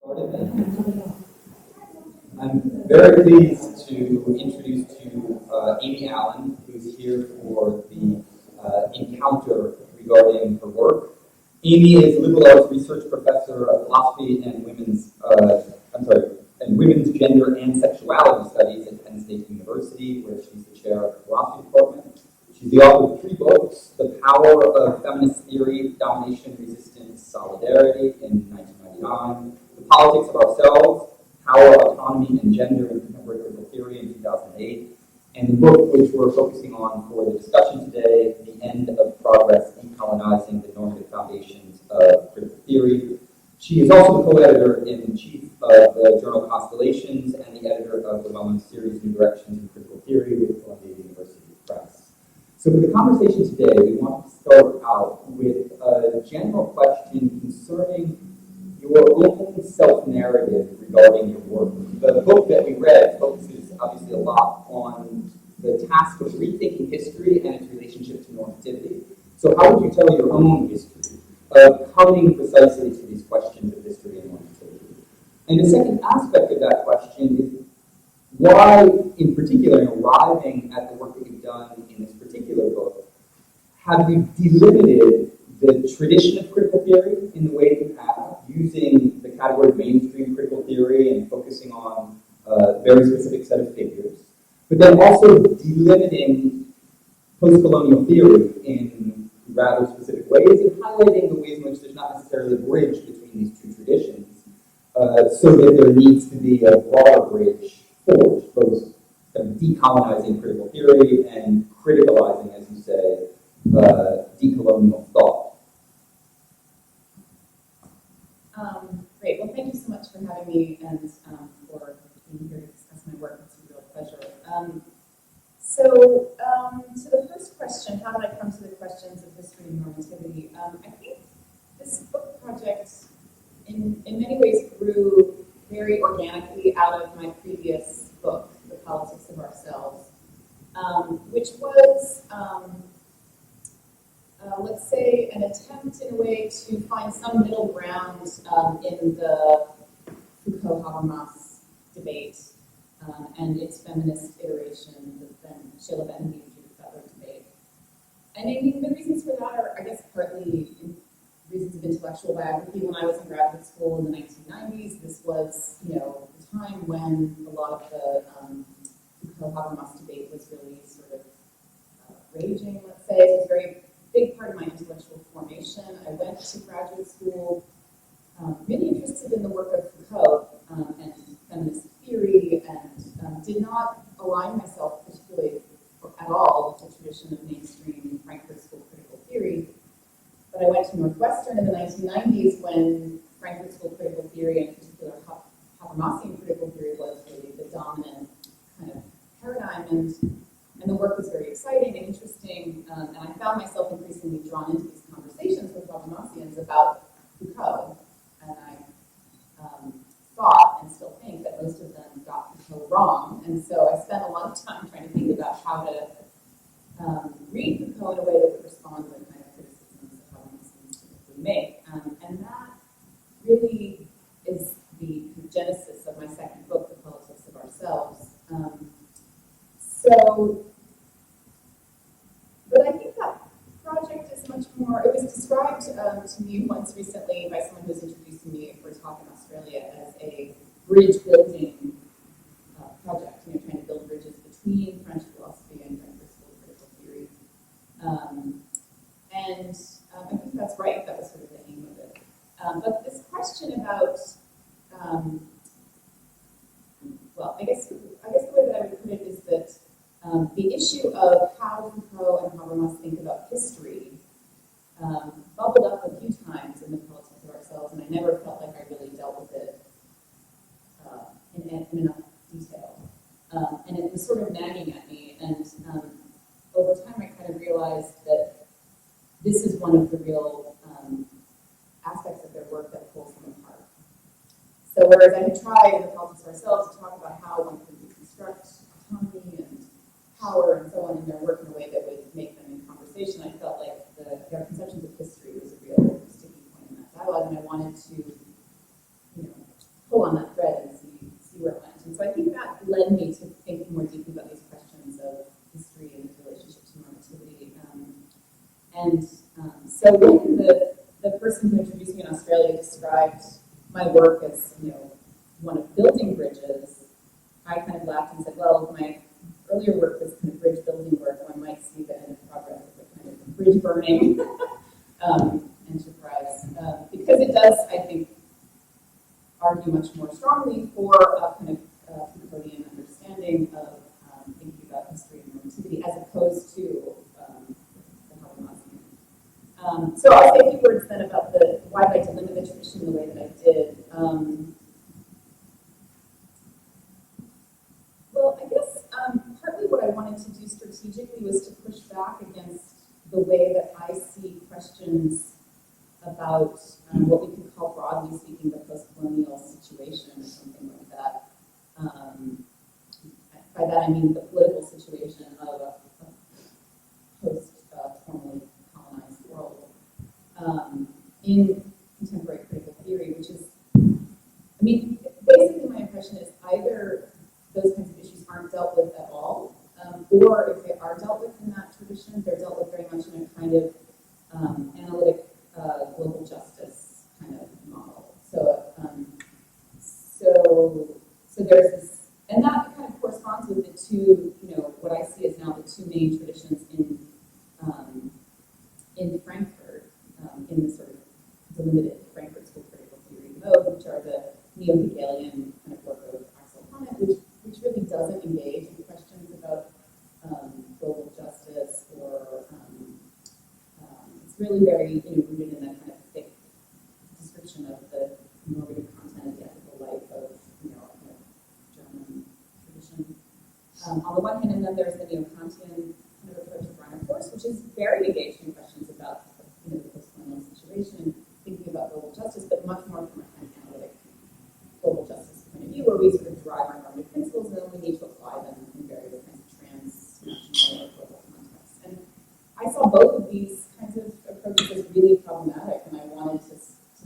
I'm very pleased to introduce to you Amy Allen, who's here for the encounter regarding her work. Amy is a liberal arts research professor of philosophy and women's gender and sexuality studies at Penn State University, where she's the chair of the philosophy department. She's the author of 3 books: The Power of Feminist Theory, Domination, Resistance, Solidarity in 1999, The Politics of Ourselves, Power, Autonomy, and Gender in Contemporary Critical Theory in 2008, and the book which we're focusing on for the discussion today, The End of Progress, Decolonizing the Normative Foundations of Critical Theory. She is also the co-editor-in-chief of the journal Constellations and the editor of the well-known series New Directions in Critical Theory with Columbia University Press. So for the conversation today, we want to start out with a general question concerning your own self-narrative regarding your work. The book that we read focuses obviously a lot on the task of rethinking history and its relationship to normativity. So how would you tell your own history of coming precisely to these questions of history and normativity? And the second aspect of that question is why, in particular, in arriving at the work that you've done in this particular book, have you delimited the tradition of critical theory in the way that you have, using the category of mainstream critical theory and focusing on a very specific set of figures, but then also delimiting post-colonial theory in rather specific ways and highlighting the ways in which there's not necessarily a bridge between these 2 traditions, so that there needs to be a broader bridge forged, both decolonizing critical theory and criticalizing, as you say, decolonial thought. Great. Well, thank you so much for having me and for being here to discuss my work. It's a real pleasure. To the first question, how did I come to the questions of history and normativity? I think this book project, in many ways, grew very organically out of my previous book, The Politics of Ourselves, which was let's say, an attempt in a way to find some middle ground in the Foucault-Habermas debate and its feminist iteration, the Sheila Benjamin and Judith Butler debate. And I mean, the reasons for that are, I guess, partly reasons of intellectual biography. When I was in graduate school in the 1990s, this was, the time when a lot of the Foucault-Habermas debate was really sort of raging, let's say. It was very big part of my intellectual formation. I went to graduate school really interested in the work of Foucault and feminist theory, and did not align myself particularly at all with the tradition of mainstream Frankfurt School critical theory. But I went to Northwestern in the 1990s when Frankfurt School critical theory, and in particular Habermasian critical theory, was really the dominant kind of paradigm, and the work was very exciting and interesting, and I found myself increasingly drawn into these conversations with Habermasians about Foucault, and I thought, and still think, that most of them got Foucault wrong, and so I spent a lot of time trying to think about how to read Foucault in a way that would respond to the kind of criticisms that Habermasians typically make, and that really is the genesis of my second book, The Politics of Ourselves. But I think that project is much more, it was described to me once recently by someone who was introducing me for a talk in Australia as a bridge building project, trying to build bridges between French philosophy and Frankfurt School critical theory. And I think that's right, that was sort of the aim of it. But this question about, well, I guess the way that I would put it is that the issue of how Foucault and Habermas think about history bubbled up a few times in The Politics of Ourselves, and I never felt like I really dealt with it in enough detail. And it was sort of nagging at me, and over time I kind of realized that this is one of the real aspects of their work that pulls them apart. So whereas I had tried in The Politics of Ourselves to talk about how one could reconstruct autonomy and power and so on in their work in a way that would make them in conversation, I felt like their conceptions of history was a real sticking point in that dialogue, and I wanted to And so when the person who introduced me in Australia described my work as, one of building bridges, I kind of laughed and said, well, if my earlier work was kind of bridge building work, one might see the end of progress as a kind of bridge burning enterprise. Because it does, I think, argue much more strongly for a kind of Foucauldian understanding of thinking about history and normativity as opposed to the Habermasian. So I'll say a few words then about why I delimit the tradition the way that I did. Well, I guess partly what I wanted to do strategically was to push back against the way that I see questions about what we could call, broadly speaking, the post-colonial situation or something like that. By that I mean the political situation of a post-formally colonized world in contemporary critical theory, which is, basically my impression is either those kinds of issues aren't dealt with at all, or if they are dealt with in that tradition, they're dealt with very much in a kind of analytic global justice kind of model. So there's this, and that kind of corresponds with the two, what I see as now the two main traditions in Frankfurt, in the sort of delimited Frankfurt School critical theory mode, which are the neo-Hegelian kind of work of Axel Honneth, which really doesn't engage in questions about global justice or it's really very rooted in that kind of thick description of the normative content of the ethical life of a kind of German tradition. On the one hand, and then there's the neo-Kantian kind of approach of Rainer Force, which is very engaged in questions about the post-colonial situation, thinking about global justice, but much more from a kind of analytic global justice point of view, where we sort of derive our normative principles and then we need to apply them in various kinds of transnational or global contexts. And I saw both of these kinds of approaches as really problematic, and I wanted to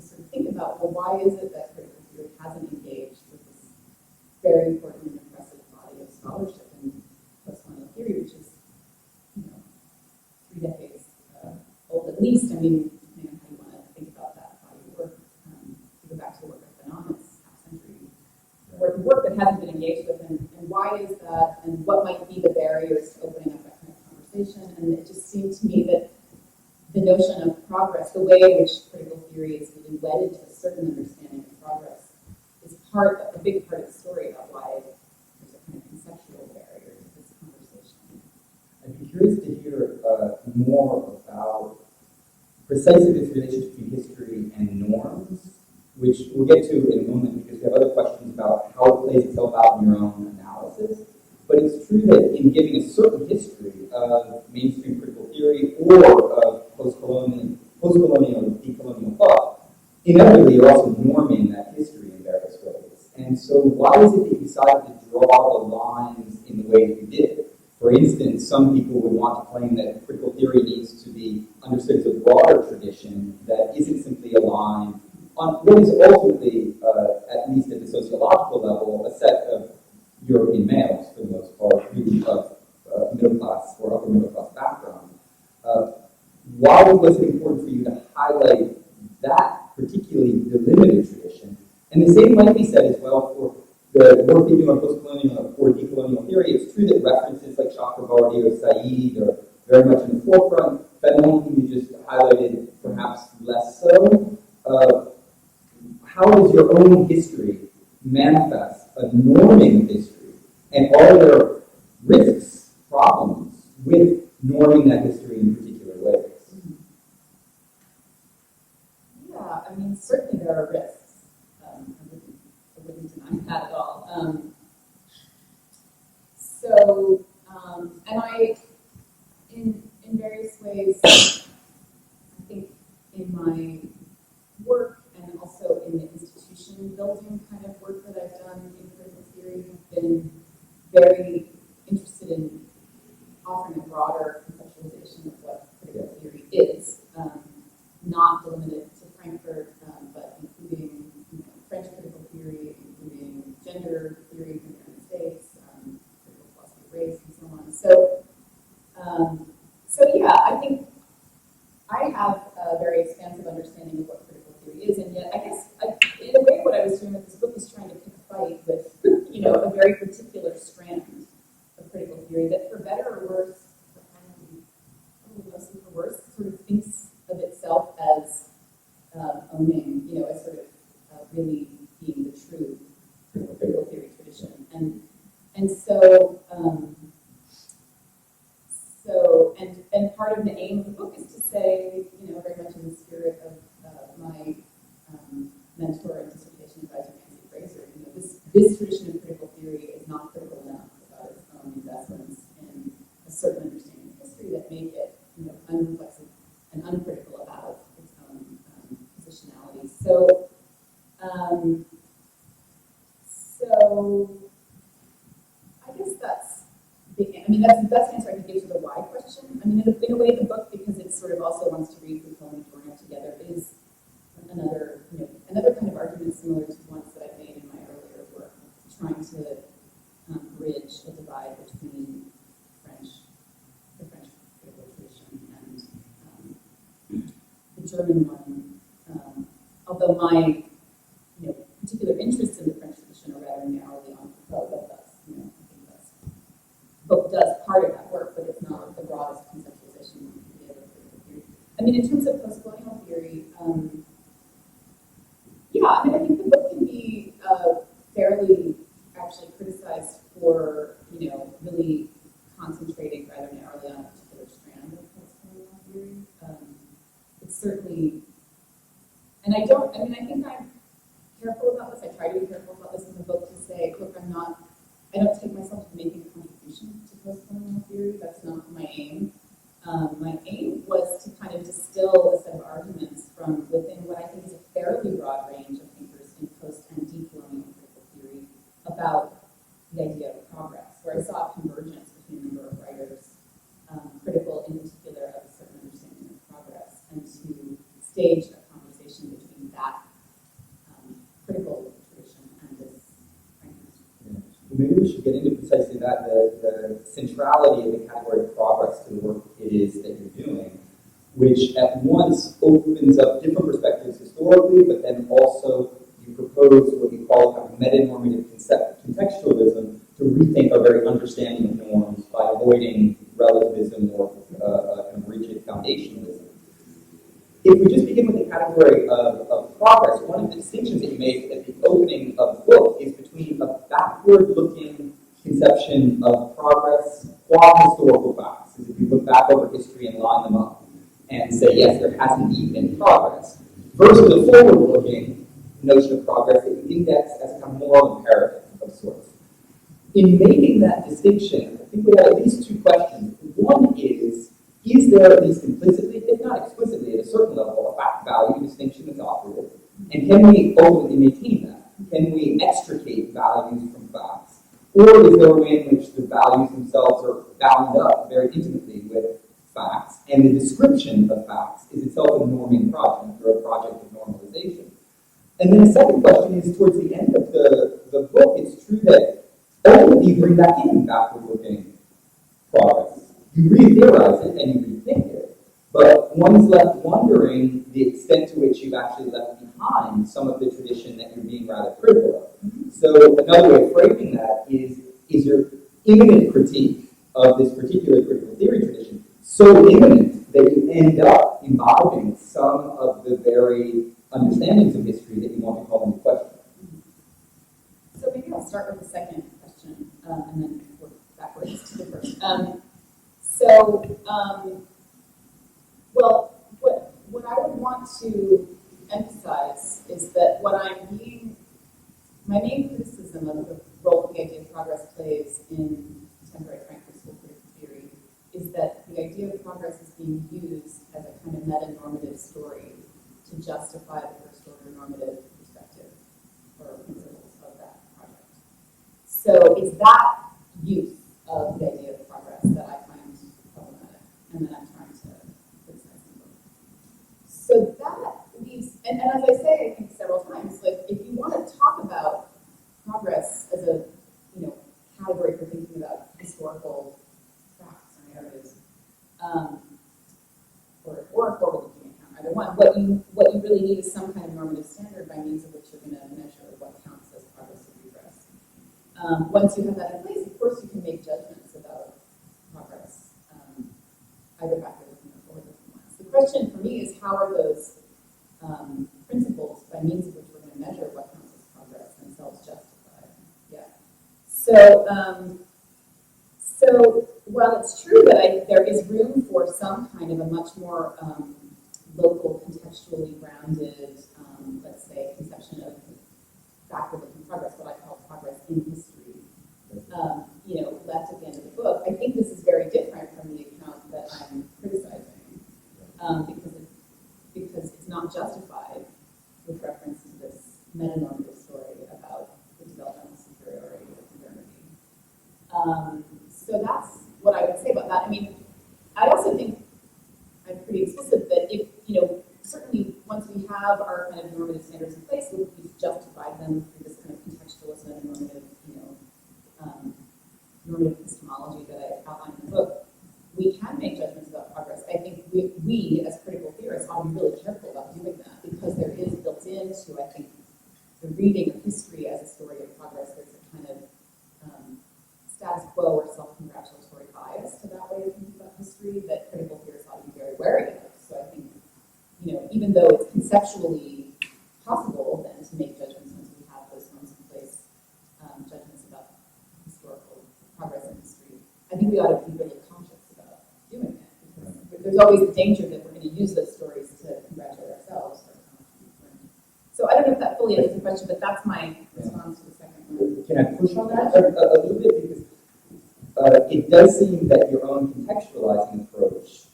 sort of think about, well, why is it that critical theory hasn't engaged with this very important and impressive body of scholarship in post-colonial theory, which is, 3 decades old at least. Depending on how you want to think about that body of work. To go back to the work of Fanon, it's half-century work that hasn't been engaged with, and why is that, and what might be the barriers to opening up that kind of conversation. And it just seemed to me that the notion of progress, the way in which critical theory is really wedded to a certain understanding of progress, is a big part of the story about why there's a kind of conceptual barrier to this conversation. I'd be curious to hear more about precisely this relationship between history and norms, which we'll get to in a moment because we have other questions about how it plays itself out in your own analysis. But it's true that in giving a certain history of mainstream critical theory or of post-colonial decolonial thought, inevitably you're also norming that history in various ways. And so why is it that you decided to draw the lines in the way you did? For instance, some people would want to claim that critical theory needs to be understood as a broader tradition that isn't simply aligned on what is ultimately, at least at the sociological level, a set of European males, for the most part, really of middle class or upper middle class background. Why was it important for you to highlight that particularly delimited tradition? And the same might be said as well for the work they do on post-colonial or decolonial theory. It's true that references like Chakrabarty or Said are very much in the forefront. Fanon, whom you just highlighted, perhaps less so. How does your own history manifest a norming of history? And are there risks, problems with norming that history in particular ways? Yeah, certainly there are risks. I wouldn't deny that at all. And I, in various ways, I think in my work and also in the institution building kind of work that I've done in critical theory, have been very interested in offering a broader conceptualization of what critical theory is, not limited to Frankfurt, but including French critical theory, including gender theory in the United States, critical philosophy of race, and so on. So yeah, I think very expansive understanding of what critical theory is, and yet I guess in a way what I was doing with this book is trying to pick a fight with, a very particular strand of critical theory that, for better or worse, mostly for worse, sort of thinks of itself as owning, as sort of really being the true critical theory tradition, and so and part of the aim of the book is to say, very much in the spirit of my mentor and dissertation advisor Nancy Fraser, this tradition of critical theory is not critical enough about its own investments in a certain understanding of history that make it, unreflexive and uncritical about its own positionality. So I guess that's the answer I could give to the why question. In a way, the book, because it sort of also wants to read Foucault and Adorno together, is another kind of argument similar to ones that I've made in my earlier work, trying to bridge a divide between the French critical tradition and the German one. Although my particular interests in the French tradition are rather narrowly on Foucault, but that's, I think that's book does part of that work, but it's not the broadest conceptualization one can give of critical theory. In terms of post-colonial theory, I think the book can be fairly actually criticized for, really concentrating rather narrowly on a particular strand of post-colonial theory. It's certainly, and I think I'm careful about this. I try to be careful about this in the book to say, look, I don't take myself to making a contribution to post-colonial theory. That's not my aim. My aim was to kind of distill a set of arguments from within what I think is a fairly broad range of thinkers in post and decolonial critical theory about the idea of progress, where I saw a convergence between a number of writers, critical in particular of a certain understanding of progress, and to stage a conversation between that critical tradition and this frankness. Maybe we should get into precisely that, the centrality of the category of progress to the work it is that you're doing, which at once opens up different perspectives historically, but then also you propose what you call kind of meta-normative contextualism to rethink our very understanding of norms by avoiding relativism or kind of rigid foundationalism. If we just begin with the category of progress, one of the distinctions that you made at the opening of the book is between a backward-looking conception of progress qua historical facts. As if you look back over history and line them up and say, yes, there has indeed been progress, versus a forward-looking notion of progress that you index as a kind of moral imperative of sorts. In making that distinction, I think we have at least two questions. One is there at least implicitly, if not explicitly, at a certain level, a fact-value distinction that's operative? And can we ultimately maintain that? Can we extricate values from facts? Or is there a way in which the values themselves are bound up very intimately with facts, and the description of facts is itself a norming project, or a project of normalization? And then the second question is, towards the end of the book, it's true that ultimately you bring back in backward-looking progress. You re-theorize it and you rethink it, but one's left wondering the extent to which you've actually left behind some of the tradition that you're being rather critical of. So another way of framing that is your imminent critique of this particular critical theory tradition so imminent that you end up imbibing some of the very understandings of history that you want to call into question? So maybe I'll start with the second question and then work backwards to the first. Well, what I would want to emphasize is that my main criticism of the role the idea of progress plays in contemporary Frankfurt School critical theory is that the idea of progress is being used as a kind of meta-normative story to justify the first-order normative perspective or principles of that project. So it's that use of the idea of progress that I find problematic and that I'm trying to criticize in the book. So that leaves, and as I say, I think several times, like if you want to talk about progress as a category for thinking about historical facts or narratives, or a forward-looking account, either one. What you really need is some kind of normative standard by means of which you're going to measure what counts as progress or regress. Once you have that in place, of course, you can make judgments about progress, either backward-looking or forward-looking ones. The question for me is, how are those principles by means of which we're going to measure what counts as progress themselves justified? Yeah. So while it's true that there is room for some kind of a much more local, contextually grounded, let's say, conception of backward-looking progress, what I call progress in history, left at the end of the book, I think this is very different from the account that I'm criticizing, because it's not justified with reference to this meta-normative story about the developmental superiority of modernity. So that's what I would say about that. I mean, I also think I'm pretty explicit that if, certainly once we have our kind of normative standards in place, we've justified them through this kind of contextualism and normative, normative epistemology that I outlined in the book, we can make judgments about progress. I think we as critical theorists ought to be really careful about doing that, because there is built into, I think, the reading of history as a story of progress, there's a kind of status quo or self-congratulatory bias to that way of thinking about history that critical theorists ought to be very wary of. So I think, even though it's conceptually possible then to make judgments once we have those norms in place, judgments about historical progress in history, I think we ought to be really conscious about doing it, because there's always the danger that we're going to use those stories to congratulate ourselves. So I don't know if that fully answers the question, but that's my response to the second one. Can I push on that a little bit? Because it does seem that your own contextualizing approach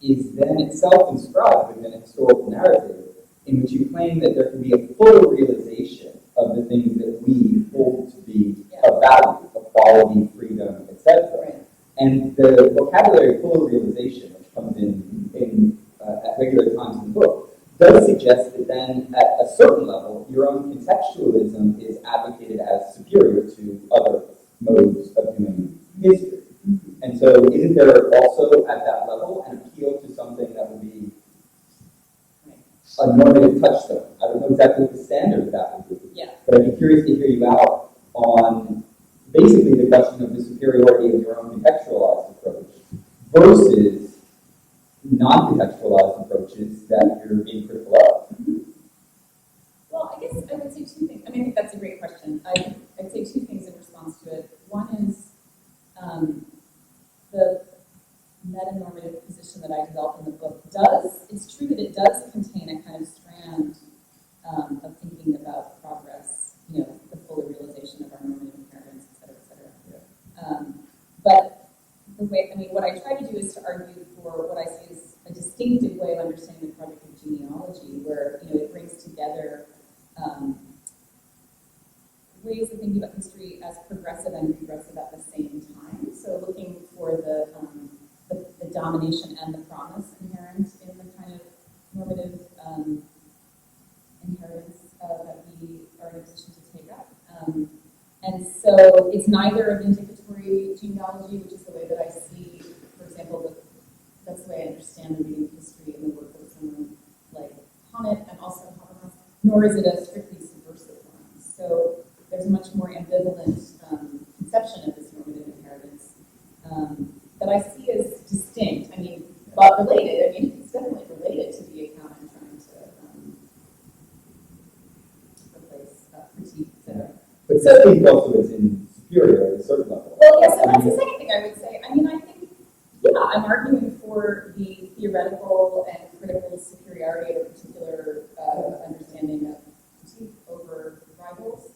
is then itself inscribed within a historical narrative in which you claim that there can be a fuller realization of the things that we hold to be of value, equality, freedom, etc. Right. And the vocabulary of fuller realization, which comes in at regular times in the book, does suggest that then, at a certain level, your own contextualism is advocated as superior to other modes of doing history. And so isn't there also, at that level, an appeal to something that would be a normative touchstone? I don't know exactly what the standard of that would be. Yeah. But I'd be curious to hear you out on basically the question of the superiority of your own contextualized approach versus non-contextualized approaches that you're being critical of. Well, I guess I would say two things. I think that's a great question. I'd say two things in response to it. One is the meta-normative position that I developed in the book it's true that it does contain a kind of strand of thinking about progress, the fuller realization of our normative inheritance, et cetera, et cetera. Yeah. But what I try to do is to argue for what I see as a distinctive way of understanding the project of genealogy, where, it brings together ways of thinking about history as progressive and regressive at the same time. So looking for the domination and the promise inherent in the kind of normative inheritance that we are in a position to take up. And so it's neither a vindicatory genealogy, which is the way that I see, for example, that's the way I understand the reading of history and the work of someone like Honneth and also Habermas, nor is it a strictly subversive one. So there's a much more ambivalent conception of this normative inheritance that I see as distinct. But related. It's definitely related to the account I'm trying to replace, critique, etc. But I think also it's in superior at a certain level. Well, yes, and that's the second thing I would say. I think, I'm arguing for the theoretical and critical superiority of a particular understanding of critique over rivals.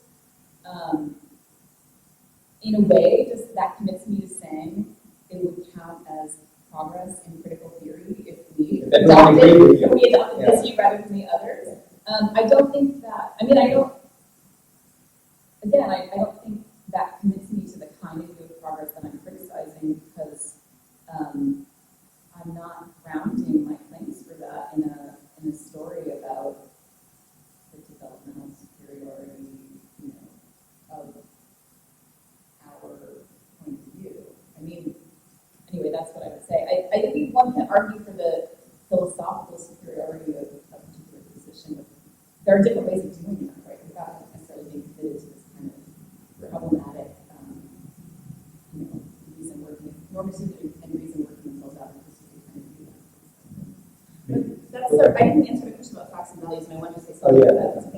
In a way, that commits me to saying it would count as progress in critical theory if we adopted this view rather than the others. I don't think that, I don't think that commits me to the kind of view of progress that I'm criticizing, because I'm not grounding my claims for that in a story about the developmental superiority, of our point of view. Anyway, that's what I would say. I think one can argue for the philosophical superiority of there are different ways of doing that, right, without necessarily being committed to this kind of problematic, reason working, normativity and reason working themselves out of this kind of do that. But that's I didn't answer the question about facts and values, and I wanted to say something about that.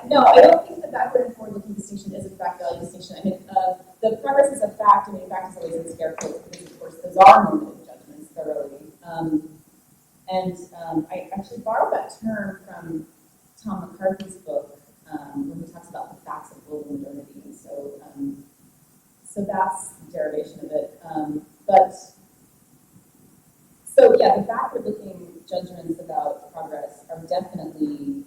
No, I don't think the backward and forward-looking distinction is a fact-value distinction. I mean, the progress is a fact. I mean, fact is always in scare quotes because, of course, those are normative judgments thoroughly. I actually borrowed that term from Tom McCarthy's book when he talks about the facts of global modernity. And so that's the derivation of it. The backward-looking judgments about progress are definitely,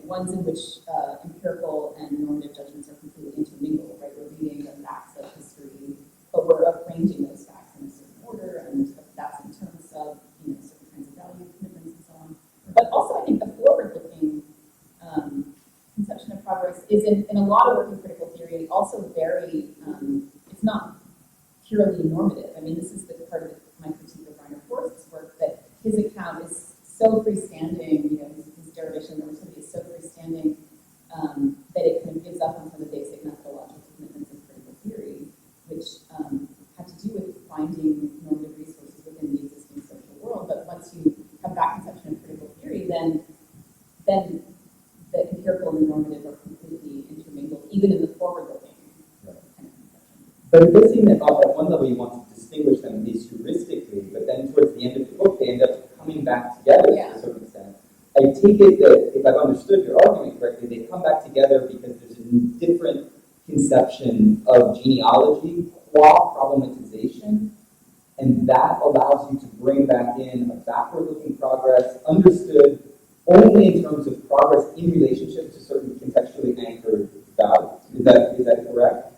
ones in which empirical and normative judgments are completely intermingled, right? We're reading the facts of history, but we're arranging those facts in a certain order, and that's in terms of, certain kinds of value commitments and so on. But also, I think the forward-looking conception of progress is in a lot of work in critical theory also very, it's not purely normative. I mean, this is the part of my critique of Rainer Forst's work, that his account is so freestanding, his derivation of normativity is so freestanding that it kind of gives up on some of the basic methodological commitments of critical theory, which have to do with finding normative resources within the existing social world. But once you have that conception of critical theory, then the empirical and the normative are completely intermingled, even in the forward-looking kind of conception. But it does seem that at one level you want to distinguish them at least heuristically, but then towards the end of the book they end up coming back together to a certain extent. I take it that, if I've understood your argument correctly, they come back together because there's a different conception of genealogy qua problematization, and that allows you to bring back in a backward-looking progress understood only in terms of progress in relationship to certain contextually anchored values. Is that correct?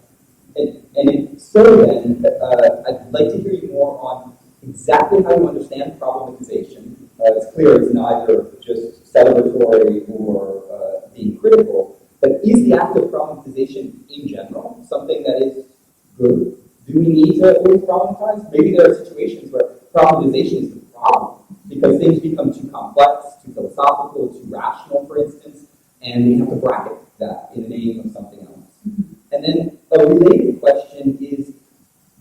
And if so, then I'd like to hear you more on exactly how you understand problematization. It's clear it's neither just celebratory or being critical, but is the act of problematization in general something that is good? Do we need to always problematize? Maybe there are situations where problematization is the problem because things become too complex, too philosophical, too rational, for instance, and we have to bracket that in the name of something else. And then a related question is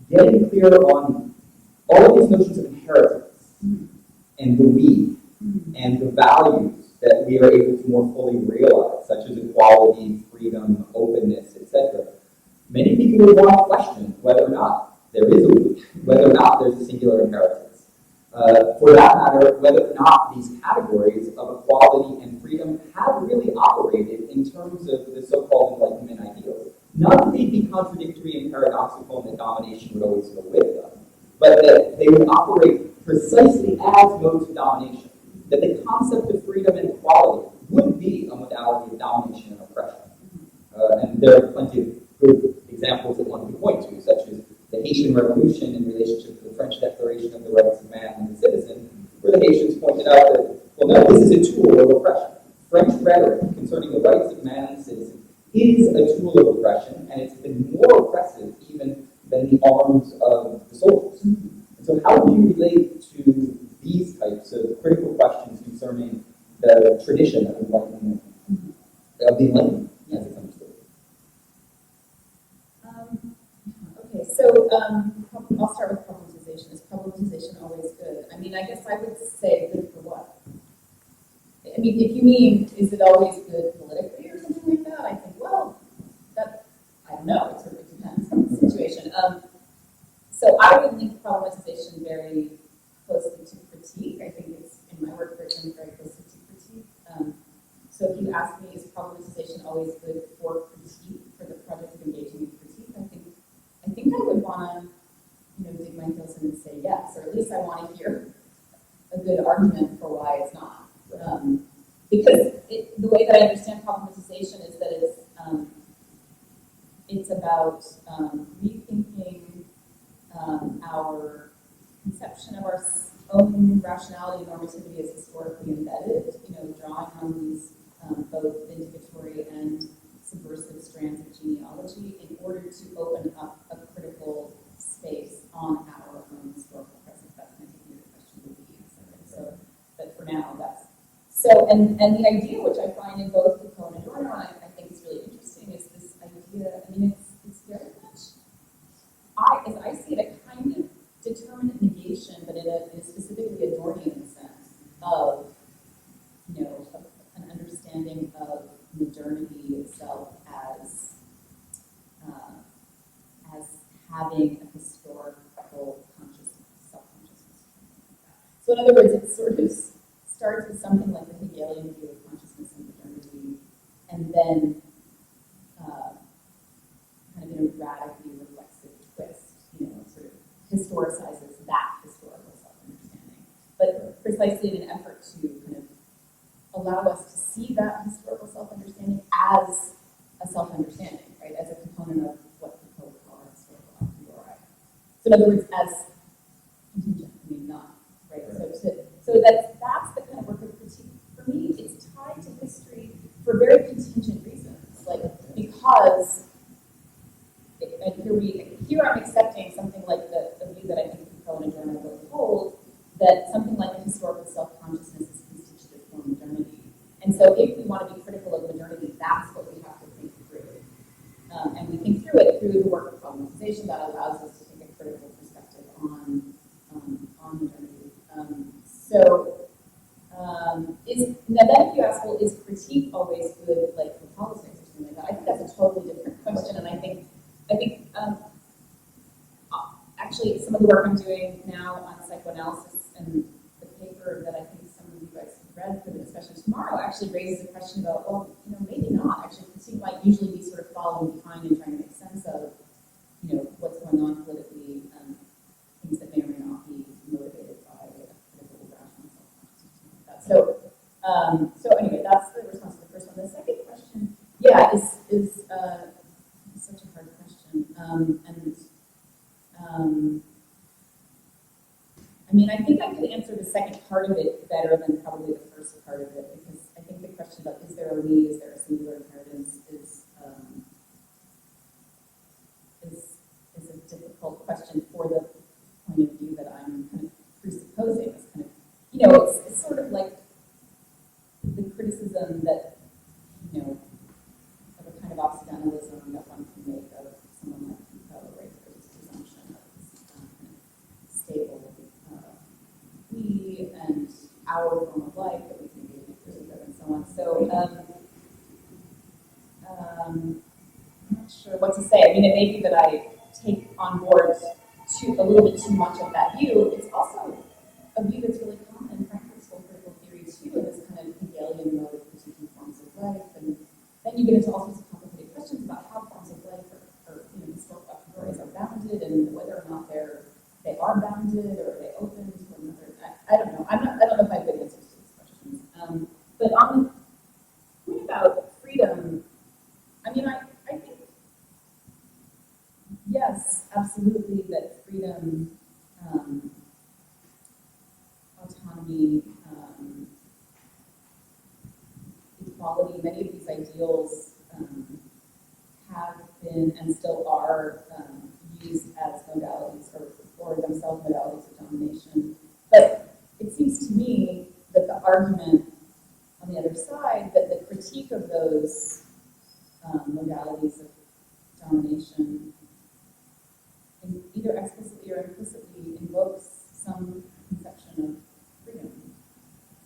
getting clear on all of these notions of inheritance and belief and the values that we are able to more fully realize, such as equality, freedom, openness, etc. Many people will want to question whether or not there is a belief, whether or not there's a singular inheritance. For that matter, whether or not these categories of equality and freedom have really operated in terms of the so-called Enlightenment ideals. Not that they'd be contradictory and paradoxical and that domination would always go with them, but that they would operate precisely as modes of domination. That the concept of freedom and equality would be a modality of domination and oppression. And there are plenty of good examples that one could point to, such as the Haitian Revolution in relationship to the French Declaration of the Rights of Man and the Citizen, where the Haitians pointed out that, well, no, this is a tool of oppression. French rhetoric concerning the rights of man and citizen is a tool of oppression, and it's been more oppressive even than the arms of the soldiers. And so how do you relate to these types of critical questions concerning the tradition of enlightenment, of the Enlightenment, as it's understood? Okay, so I'll start with problematization. Is problematization always good? I mean, I guess I would say good for what? I mean, if you mean, is it always good politically or something like that? I think, well, I don't know. It sort of depends on the situation. So I would link problematization very closely to critique. I think it's, in my work, written very closely to critique. So if you ask me, is problematization always good for critique, for the project of engaging in critique? I think I would want to, dig my heels in and say yes, or at least I want to hear a good argument for why it's not. Because the way that I understand problematization is that it's about rethinking our conception of our own rationality and normativity as historically embedded, drawing on these both vindicatory and subversive strands of genealogy in order to open up a critical space on our own historical presence. That's, I think, the question would be. So, but for now, So, and the idea, which I find in both Foucault and Adorno, and I think is really interesting, is this idea, I mean, it's very much, as I see it, a kind of determinate negation, but in a specifically Adornian sense of, an understanding of modernity itself as having a historical consciousness, self-consciousness. So in other words, it sort of starts with something like the Hegelian view of consciousness and modernity, and then kind of in a radically reflexive twist, sort of historicizes that historical self-understanding. But precisely in an effort to kind of allow us to see that historical self-understanding as a self-understanding, right, as a component of what Foucault would call a historical a priori. So in other words, as contingent, not, right? So that's the kind of work of critique. For me, it's tied to history for very contingent reasons, like because, and here I'm accepting something like the view that I think Foucault and Adorno both hold, that something like a historical self-consciousness is constitutive for modernity. And so if we want to be critical of modernity, that's what we have to think through. And we think through it through the work of problematization that allows us to take a critical perspective on modernity. Now then if you ask, well, is critique always good, like for politics or something like that? I think that's a totally different question, and I think actually some of the work I'm doing now on psychoanalysis and the paper that I think some of you guys have read for the discussion tomorrow actually raises a question about, well, maybe not. Actually, critique might usually be sort of following behind and trying to make sense of, what's going on politically, things that may or may not be motivated by a critical, rational self-consciousness, like that. So anyway, that's the response to the first one. The second question, is such a hard question, I think I could answer the second part of it better than probably the first part of it, because I think the question about is there a we, is there a singular inheritance, is a difficult question for the point of view that I'm kind of presupposing. It's kind of, it's sort of like the criticism that, of a kind of occidentalism that one can make of someone like Foucault, right? There's this presumption of this kind of stable we and our form of life that we can be really good and so on. So I'm not sure what to say. It may be that I take on board a little bit too much of that view. It's also a view that's really common in Frankfurt School critical theory too, in this kind of Hegelian mode of critiquing forms of life. And then you get into all sorts of complicated questions about how forms of life or historical categories are bounded and whether or not they are bounded or are they open to another. I don't know. I don't know if I have good answers to these questions. But on the point about freedom, I think yes, absolutely, that freedom, autonomy, equality, many of these ideals have been and still are used as modalities or themselves modalities of domination. But it seems to me that the argument on the other side, that the critique of those modalities of domination either explicitly or implicitly invokes some conception of freedom.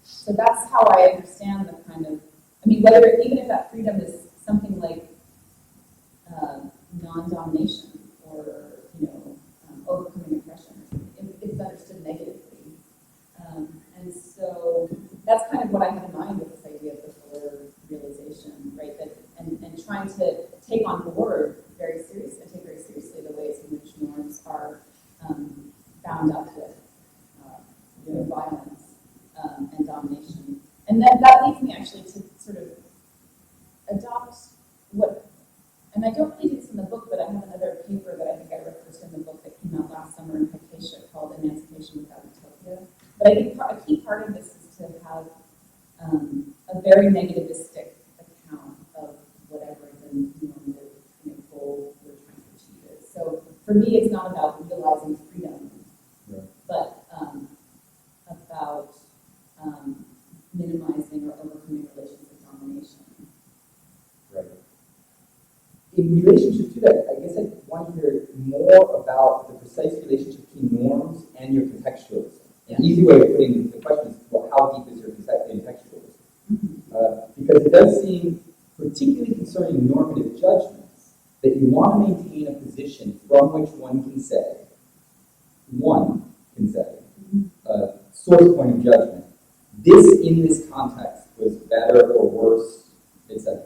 So that's how I understand the kind of, whether even if that freedom is something like non-domination or overcoming oppression or something, if it's understood negatively. And so that's kind of what I have in mind with this idea of the fuller realization, right? That and trying to take on board very seriously the ways in which norms are bound up with violence and domination. And then that leads me actually to sort of adopt what, and I don't believe it's in the book, but I have another paper that I think I refer to in the book that came out last summer in Hypatia called Emancipation Without Utopia. But I think a key part of this is to have a very negativistic account of whatever the normative goal we're trying to achieve is. So for me, it's not about realizing freedom, but about minimizing or relationship to that, I guess I want to hear more about the precise relationship between norms and your contextualism. An easy way of putting the question is, well, how deep is your contextualism? Because it does seem, particularly concerning normative judgments, that you want to maintain a position from which one can say, source point of judgment, this in this context was better or worse, etc.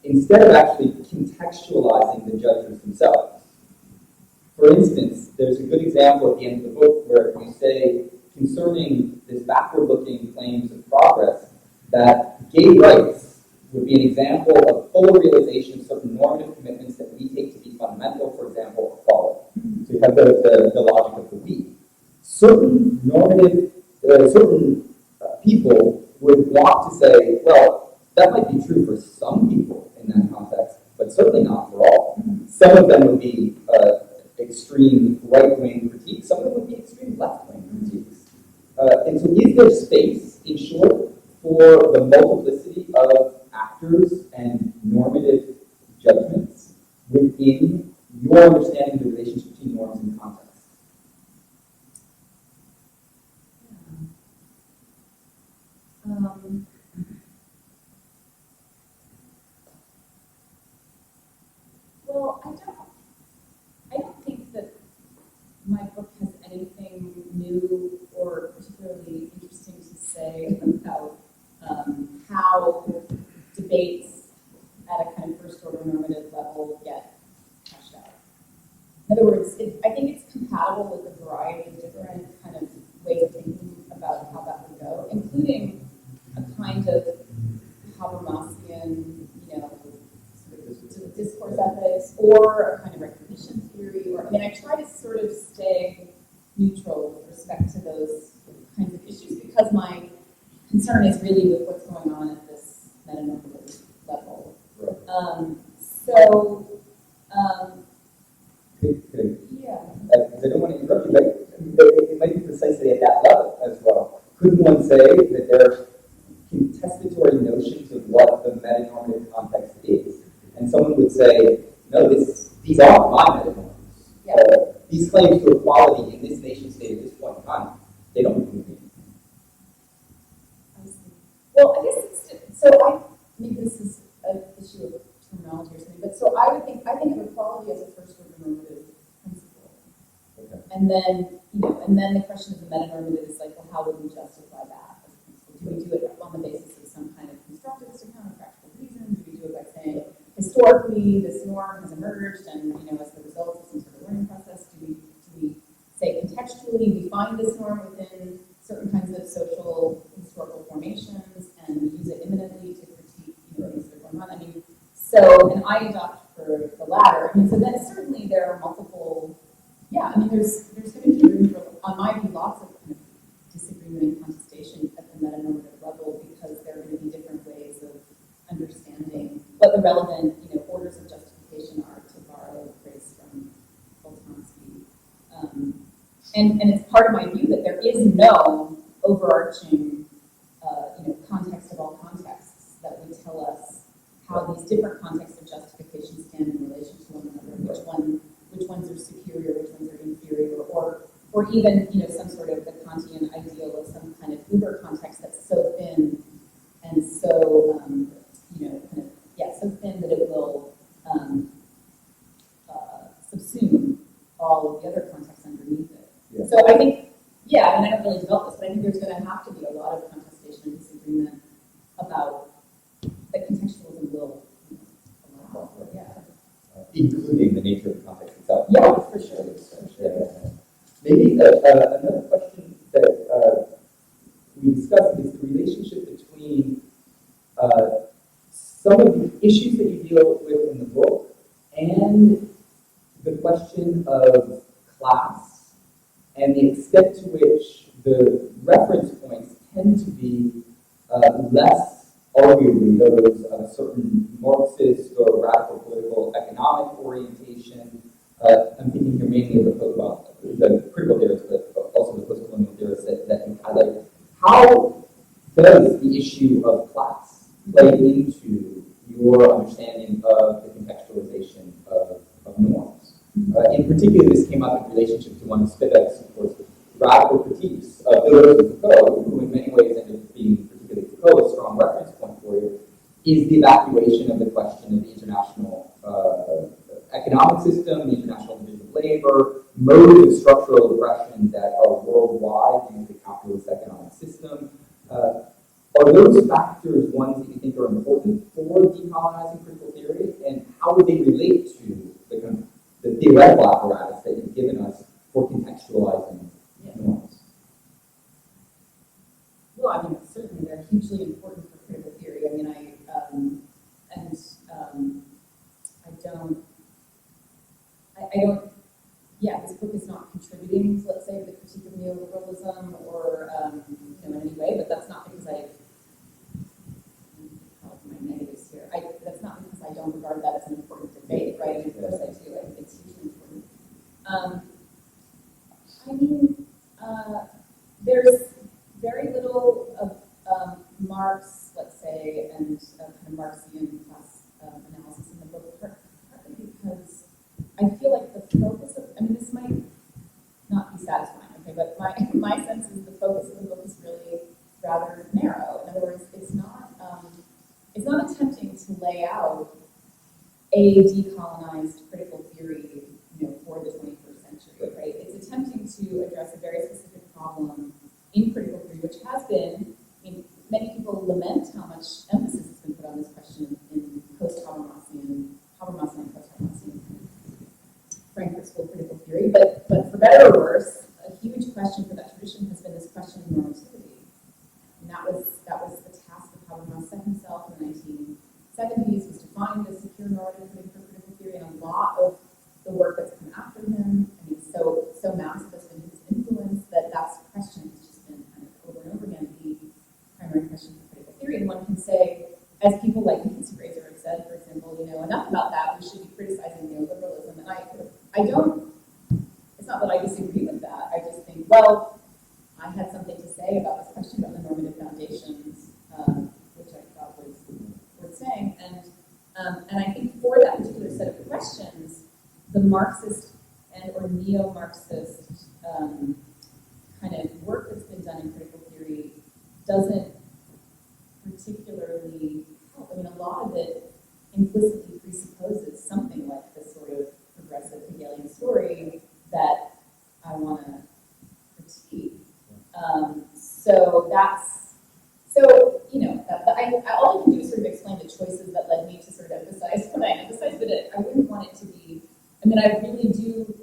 Instead of actually contextualizing the judges themselves. For instance, there's a good example at the end of the book where you say, concerning this backward-looking claims of progress, that gay rights would be an example of full realization of certain normative commitments that we take to be fundamental, for example, equality. So you have the logic of the we. Certain normative, people would want to say, well, that might be true for some people in that context, but certainly not for all. Some of them would be extreme right-wing critiques, some of them would be extreme left-wing critiques. And so is there space, in short, for the multiplicity of actors and normative judgments within your understanding of the relationship between norms and context? Well, I don't think that my book has anything new or particularly interesting to say about how debates at a kind of first order normative level get hashed out. In other words, I think it's compatible with a variety of different kind of ways of thinking about how that would go, including a kind of Habermasian, sort of discourse ethics, or a kind of recognition theory, or I try to sort of stay neutral with respect to those kinds of issues because my concern is really with what's going on at this meta-normative level. Right. Yeah. I don't want to interrupt you, but it might be precisely at that level as well. Couldn't one say that there are contestatory notions of what the meta-normative context is? And someone would say, no, these aren't my meta-norms. Yeah. These claims to equality in this nation state at this point in time, they don't mean anything. I see. Well, I guess maybe this is an issue of terminology or something, but so I think of equality as a first order normative principle. Okay. And then the question of the meta-normative is like, well, how would we justify that as a principle? Do we do it on the basis of some kind of constructivist account of practical reason? Do we do it by saying, historically, this norm has emerged, and as the result of some sort of learning process, do we say contextually we find this norm within certain kinds of social historical formations, and we use it imminently to critique things that are going on? And I adopt for the latter. So then certainly there are multiple. Yeah, there's going to be room for, on my view, lots of kind of disagreement and contestation at the meta-normative level because there are going to be different ways of understanding what the relevant, orders of justification are, to borrow a phrase from Boltanski. And it's part of my view that there is no overarching, context of all contexts that would tell us how these different contexts of justification stand in relation to one another, which ones are superior, which ones are inferior, or even, some sort of the Kantian ideal of some kind of uber context that's so thin and so, so thin that it will subsume all of the other contexts underneath it. Yeah. So I think, I don't really develop this, but I think there's going to have to be a lot of contestation and disagreement about that contextualism will allow. Yeah. Including the nature of the context itself. Yeah, for sure. Yeah. Maybe another question that we discussed is the relationship between some of the issues that you deal with in the book and the question of class and the extent to which the reference points tend to be less arguably those of a certain Marxist or radical political economic orientation. I'm thinking here mainly of the critical theorists, but also the post-colonial theorists that you highlight. How does the issue of class play into your understanding of the contextualization and particularly this came up in relationship to one of Spivak's, of course, radical critiques of Deleuze and Foucault, who in many ways ended up being, particularly Foucault, a strong reference point for you, is the evacuation of the question of the international economic system, the international division of labor, modes of structural oppression that are worldwide due to the capitalist economic system. Are those factors ones that you think are important for decolonizing critical theory, and how would they relate to the theoretical apparatus that you've given us for contextualizing norms? Well, I mean, certainly they're hugely important for critical theory. I mean, this book is not contributing to, let's say, the critique of neoliberalism or, in any way, but that's not because my negatives here. That's not because I don't regard that as an important debate, right? I mean, of course I do. I think it's hugely important. There's very little of Marx, let's say, and kind of Marxian class analysis in the book, partly because I feel like the focus of, this might not be satisfying, okay, but my sense is the focus of the book is really rather narrow. In other words, it's not attempting to lay out a decolonized critical theory, for the 21st century, right? It's attempting to address a very specific problem in critical theory, which has been, many people lament how much emphasis has been put on this question in post-Habermasian and post-Habermasian Frankfurt School critical theory, but for better or worse, a huge question for that tradition has been this question of normativity. And that was the task of Habermas set himself in the 1970s, was to find a secure normative for critical theory, and a lot of the work that's come after him, so massive has been his influence that question has just been kind of over and over again the primary question for critical theory. And one can say, as people like Nancy Fraser have said, for example, enough about that, we should be criticizing neoliberalism. And I don't, it's not that I disagree with that, I just think, well, I had something to say about this question about the normative foundations, which I thought was worth saying. And I think for that particular set of questions, the Marxist or neo-Marxist kind of work that's been done in critical theory doesn't particularly help. A lot of it implicitly presupposes something like this sort of progressive Hegelian story that I want to critique. All I can do is sort of explain the choices that led me to sort of emphasize what I emphasize, but I wouldn't want it to be. I really do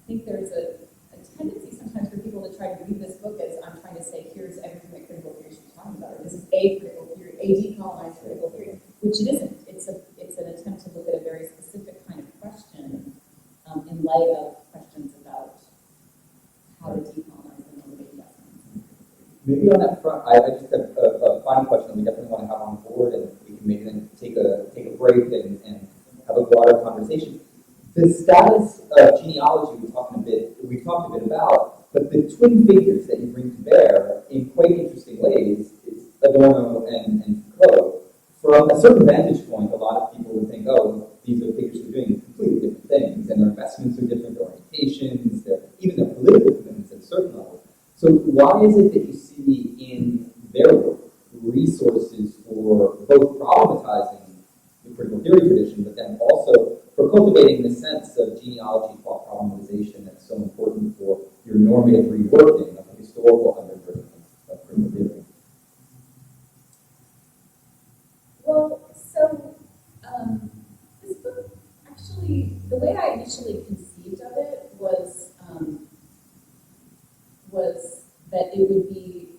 think there's a tendency sometimes for people to try to read this book as I'm trying to say, here's everything that critical theory should be talking about. Or this is a critical theory, a decolonized critical theory, which it isn't. It's an attempt to look at a very specific kind of question in light of questions about how to decolonize the normative lessons. Maybe on that front, I just have a final question that we definitely want to have on board, and we can maybe then take a break and have a broader conversation. The status of genealogy we've talked a bit about, but the twin figures that you bring to bear in quite interesting ways is Adorno and Foucault. From a certain vantage point, a lot of people would think, oh, these are figures who are doing completely different things, and their investments are different, their orientations, even their political commitments at a certain level. So why is it that you see in their work resources for both problematizing the critical theory tradition, but then also for cultivating the sense of genealogy problematization that's so important for your normative reworking of the historical undergirding of critical theory? Well, so this book, actually, the way I initially conceived of it was that it would be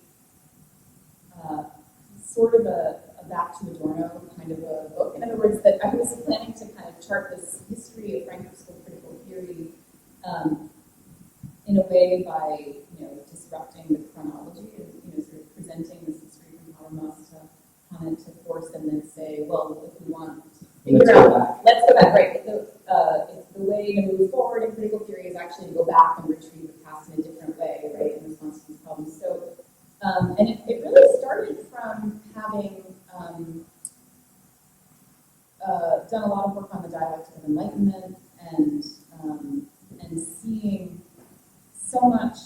sort of a back to Adorno kind of a book. In other words, that I was planning to kind of chart this history of Frankfurt School critical theory in a way by disrupting the chronology and sort of presenting this history from Habermas to Kant to Force, and then say, well, if we want to figure out, let's go back, right? The way to move forward in critical theory is actually to go back and retrieve the past in a different way, right, in response to these problems. So, and it really started from having done a lot of work on the dialectic of enlightenment and seeing so much,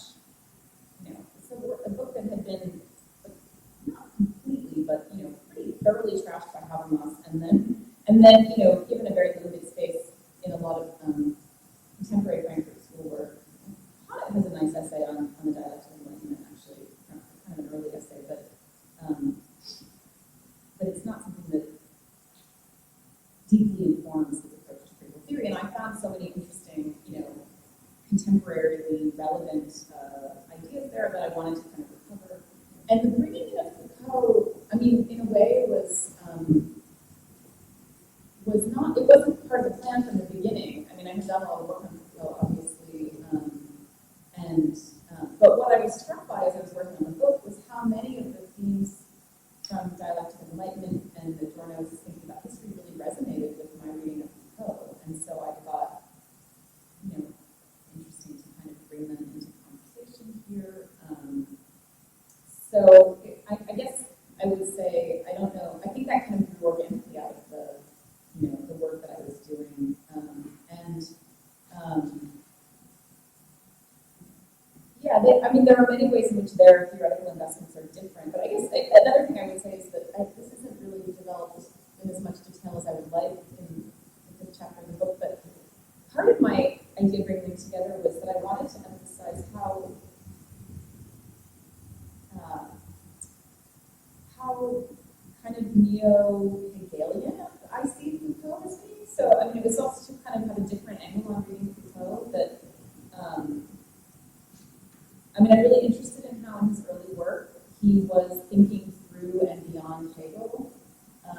it's a book that had been not completely, but pretty thoroughly trashed by Habermas, and then given a very limited space in a lot of contemporary Frankfurt schoolwork. Hannah has a nice essay on the dialect of enlightenment, actually, kind of an early essay, but it's not something that deeply informs his approach to critical theory. And I found so many interesting, contemporarily relevant ideas there that I wanted to kind of recover. And the bringing in of Foucault, in a way, it wasn't part of the plan from the beginning. I had done all the work on Foucault, obviously, but what I was struck by as I was working on the book was how many of the themes from dialectic of enlightenment and Adorno's thinking about history really resonated with my reading of Foucault. And so I thought, interesting to kind of bring them into conversation here. So I guess I would say, I don't know, I think that kind of grew organically out of the work that I was doing. There are many ways in which their theoretical investments are different, but I guess another thing I would say is that this isn't really developed in as much detail as I would like in the fifth chapter of the book, but part of my idea bringing them together was that I wanted to emphasize how kind of neo-Hegelian I see Foucault as being. So, it was also to kind of have a different angle on reading Foucault that, I'm really interested in how in his early work he was thinking through and beyond Hegel, I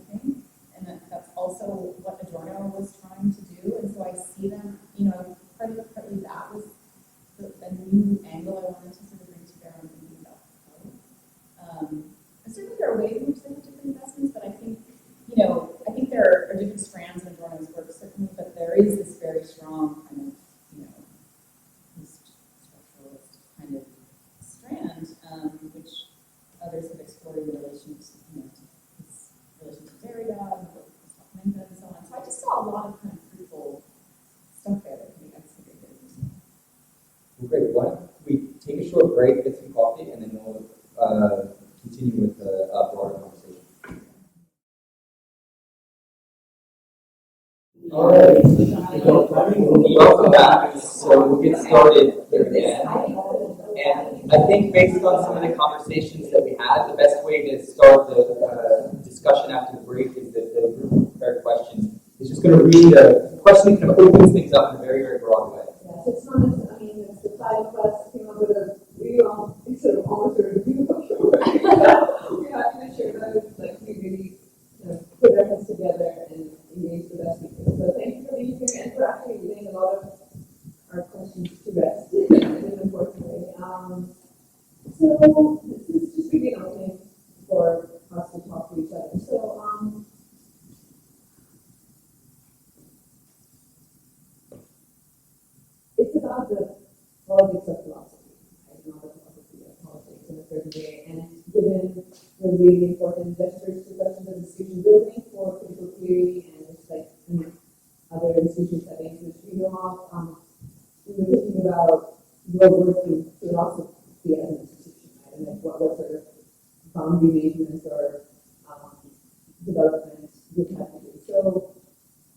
think, and that's also what Adorno was trying to do, and so I see them, partly that was a new angle I wanted to sort of bring to bear on thinking about Foucault. And certainly there are ways in which they have different investments, but I think, there are different strands in Adorno's work, certainly, but there is this very strong kind of, post-structuralist kind of strand, which others have explored in relation to, his relation to Derrida and Mencken and so on. So I just saw a lot of kind of fruitful stuff there that can be excavated. Well, great. Why don't we take a short break, get some coffee, and then we'll continue with the broader conversation. All right. Welcome back. So we'll get started here again. And I think based on some of the conversations that we had, the best way to start the discussion after the break is that the group of prepared questions is just going to read a question that kind of opens things up in a very, very broad way. Yes, it's not, it's the 5 plus came up with a really long, sort of almost a review of your work. We're happy to share those, we really put our heads together and engage with our speakers. So thank you for being here and for actually getting a lot of our questions to rest in an important way. So this is just really an opening for us to talk to each other. So it's about the politics of philosophy, right? Not the philosophy of politics in a certain way. And given the really important gestures to questions of institution building for critical theory and just in other institution settings which we know of, we were thinking about what works in philosophy as an institution, right? And what sort of boundary maintenance or development we have to do. So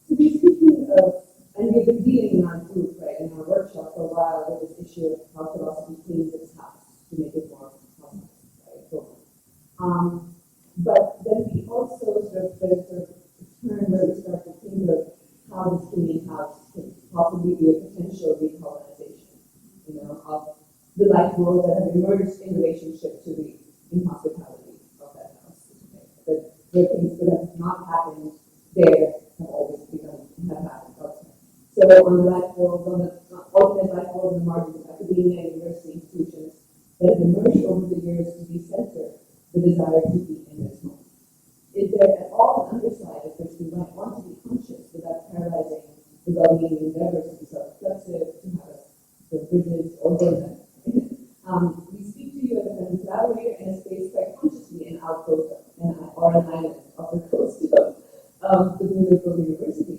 to be speaking of, and we've been dealing in our group, right, in our workshop for a while with this issue of how philosophy cleans its house to make it more autonomous, right? But then we also there's a turn where we start to think of how this cleaning house could possibly be a potential recolonization, of the life world that have emerged in relationship to the inhospitality of that house. That where things could have not happened there have always have happened elsewhere. So on the life world, on the alternate life world in the margins of academia and university institutions that have emerged over the years to decenter the desire to be in this moment. Is there at all an underside of which we might want to be conscious without paralyzing the well-being endeavors to be self-reflexive, to have the bridges or the we speak to you as a collaborator in a space quite consciously an outpost or an island off the coast of the beautiful university.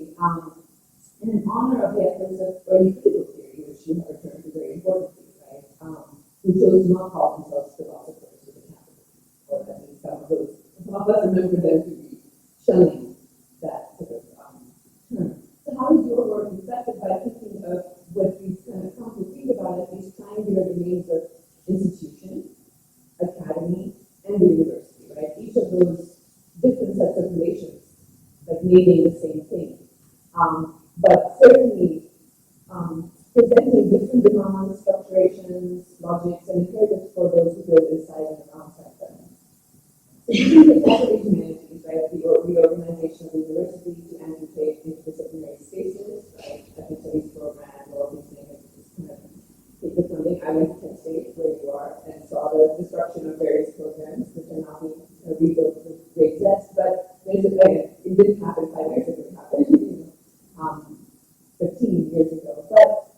And and in honor of the efforts of early critical theory, which you have returned to very importantly, right? Who chose to not call themselves philosophers with a capital, or at least some of us remember them to be shunning that sort of term. So how is your work reflected by thinking of what we've kind of come to think about as these triangular domains of institution, academy, and the university, right? Each of those different sets of relations, like naming the same thing, but certainly presenting different demands, structurations, logics, and imperatives for those who build inside and outside them. So the faculty humanities, right, the reorganization of the university to amputate interdisciplinary spaces, right, I can studies program, or these things, just kind of take the funding. I went to Penn State, where you are, and saw the destruction of various programs, which are now being rebuilt with great zest, but there's it didn't happen 5 years ago, it happened, 15 years ago. But,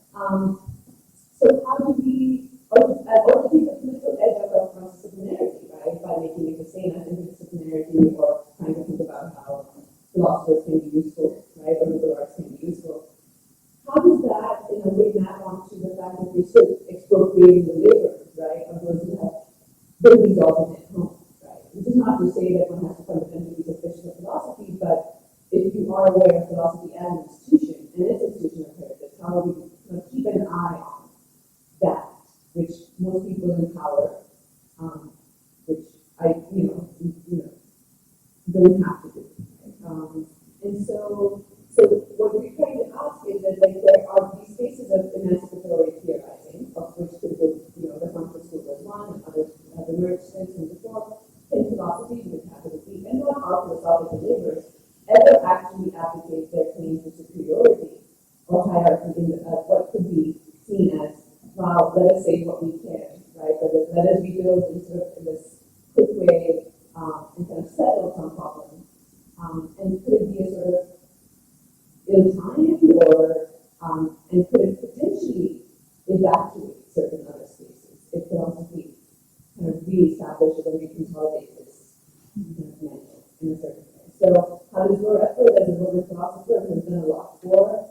so how do we, or to take the political edge out of cross-disciplinarity, right, by making it the same as interdisciplinarity, or trying to think about how philosophers can be useful, right, or liberal arts can be useful. How does that, in a way, map onto the fact that we're still expropriating the labor, right, of those who have built these alternate homes, right? Which is not to say that one has to fundamentally be suspicious of philosophy, but if you are aware of philosophy as an institution and its institutional heritage, how do we keep an eye on that, which most people in power, which I, don't have to do. Right? And so what we're trying to ask is that, like, there are these spaces of emancipatory theorizing, of which the Frankfurt School was one, and others have emerged since and before, in philosophy with a capital P, and not our philosophical labors ever actually advocate their claims to superiority or hierarchy in what could be seen as, wow, let us say what we can, right? Let us rebuild in this quick way and kind of settle some problems. And could it be a sort of ill-timed, or and could it potentially evacuate certain other spaces if philosophy kind of reestablishes and reconsolidates this kind of manual in a certain way? So how does your effort as a woman philosopher, who has done a lot for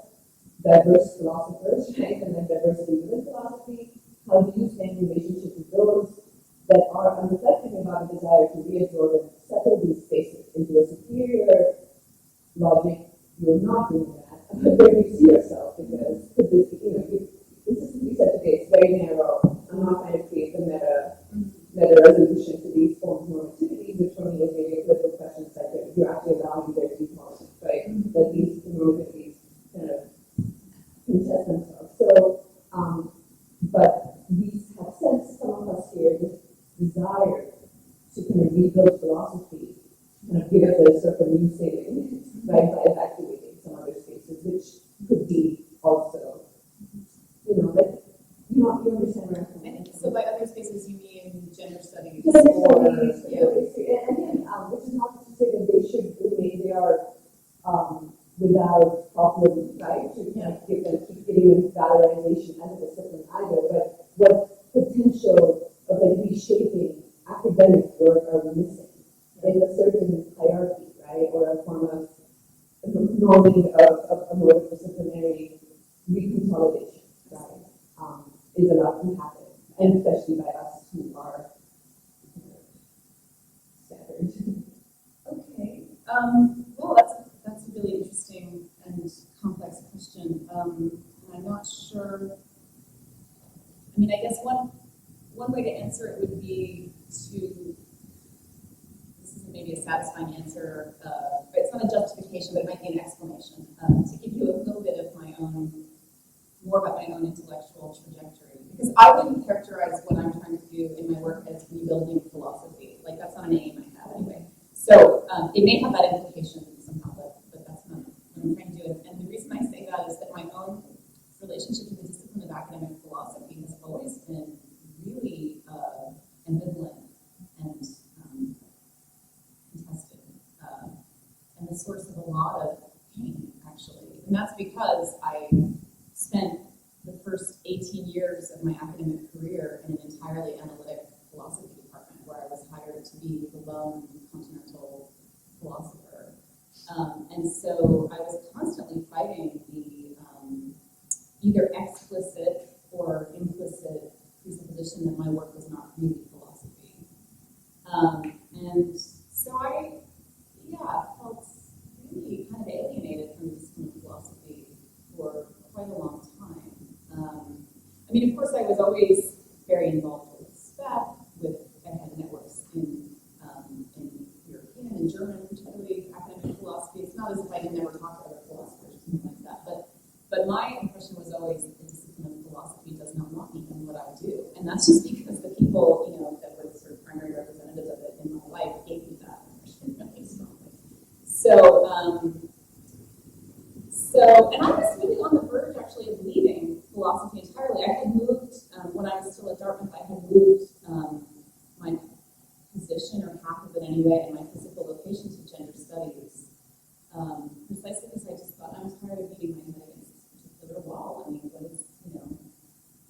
diverse philosophers, right, and then diversity within philosophy, how do you stand in relationship with those that are unreflecting about a desire to reabsorb and settle these spaces into a superior logic? You're not doing that. Where do you see yourself? Because this, you consistently said today, it's very narrow. I'm not trying to create the meta resolution to these forms of normativity, which for me is maybe a political question. It's like you actually allowing there to be politics, right? That these normativities kind of contest themselves. So, but we have sensed, some of us here, this desire to kind of rebuild philosophy, kind of give it a sort of new sailing, right, by evacuating some other spaces, which could be also, like, you understand where I'm coming from. So by other spaces, you mean gender studies? Gender or, studies, yeah. and again, which is not to say that they should remain, they are without problem, right, to kind of keep giving them valorization as a discipline either, but what potential of like reshaping academic work are we missing in a certain hierarchy, right, or a form of norming of a more disciplinary reconsolidation, right, is allowed to happen, and especially by us who are scattered. Okay. Well, that's a really interesting and complex question. I'm not sure. I mean, I guess one way to answer it would be to. This isn't maybe a satisfying answer, but it's not a justification, but it might be an explanation. To give you a little bit of more about my own intellectual trajectory, because I wouldn't characterize what I'm trying to do in my work as rebuilding philosophy. Like, that's not an aim I have anyway. So it may have that implication somehow, but that's not what I'm trying to do. And the reason I say that is that my own relationship with the discipline of academic philosophy has always been really ambivalent and contested, and the source of a lot of pain, actually. And that's because I spent the first 18 years of my academic career in an entirely analytic philosophy department, where I was hired to be the lone continental philosopher. And so I was constantly fighting the position that my work was not really philosophy. And so I, felt really kind of alienated from the discipline of philosophy for quite a long time. I mean, of course, I was always very involved with SPEC, I had networks in European and German, particularly academic philosophy. It's not as if I did never talk to other philosophers or something like that, but my impression was always that the discipline of philosophy does not want me in what I do. And that's just because the people, that were sort of primary representatives of it in my life gave me that impression really strongly. And I was really on the verge, actually, of leaving philosophy entirely. I had moved, when I was still at Dartmouth, I had moved my position, or half of it anyway, and my physical location to gender studies, precisely because I just thought I was tired of beating my head against this particular wall. I mean,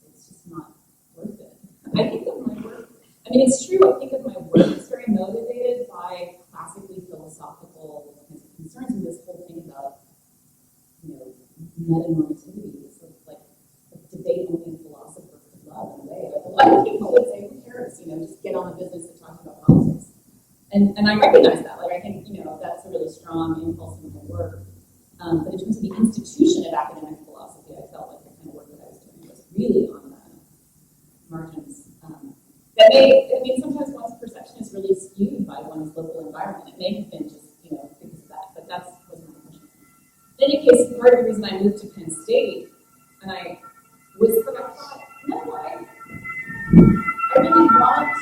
it's just not worth it. I think of my work, it's true, I think of my work as very motivated by classically philosophical kinds of concerns, and this whole thing about, metanormativity, this sort of like a debate only a philosopher could love in a way. Like a lot of people would say, who cares, just get on the business of talking about politics. And I recognize that. Like, I think, that's a really strong impulse in my work. But in terms of the institution of academic philosophy, I felt like the kind of work that I was doing was really on the margins. Sometimes one's perception is really skewed by one's local environment. It may have been just, because of that, but that was my impression. In any case, part of the reason I moved to Penn State, and I thought, no, I really want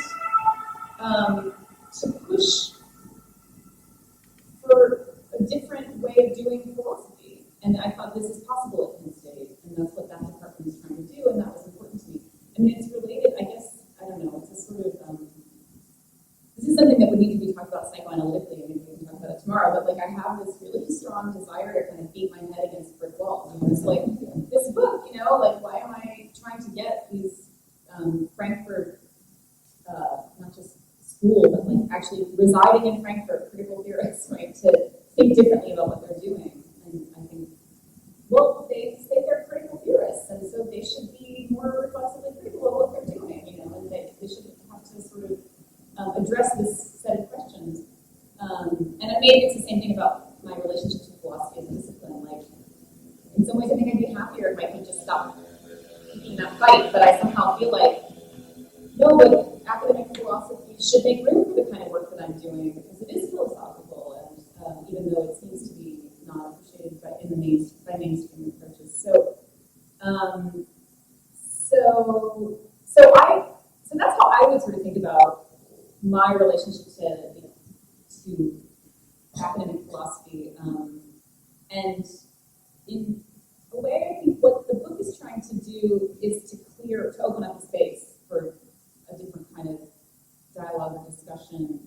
to push for a different way of doing philosophy. And I thought this is possible at Penn State, and that's what that department is trying to do, and that was important to me. It's related, I guess, I don't know, it's a sort of, this is something that would need to be talked about psychoanalytically, we can talk about it tomorrow, but I have this really strong desire to kind of beat my head against brick walls. It's like, this book, why am I trying to get these Frankfurt, not just school, but actually residing in Frankfurt, critical theorists, right, to think differently about what they're doing. And I think, well, they say they're critical theorists, and so they should be more reflexively critical of what they're doing, and they should have to sort of address this set of questions. And maybe it's the same thing about my relationship to philosophy as a discipline. In some ways, I think I'd be happier if I could just stop picking that fight, but I somehow feel like, no, but academic philosophy should make room for the kind of work that I'm doing, because it is philosophical, and even though it seems to be not appreciated by mainstream approaches. So that's how I would sort of think about my relationship to academic philosophy. And in a way, I think what the book is trying to do is to open up the space for a different kind of dialogue or discussion.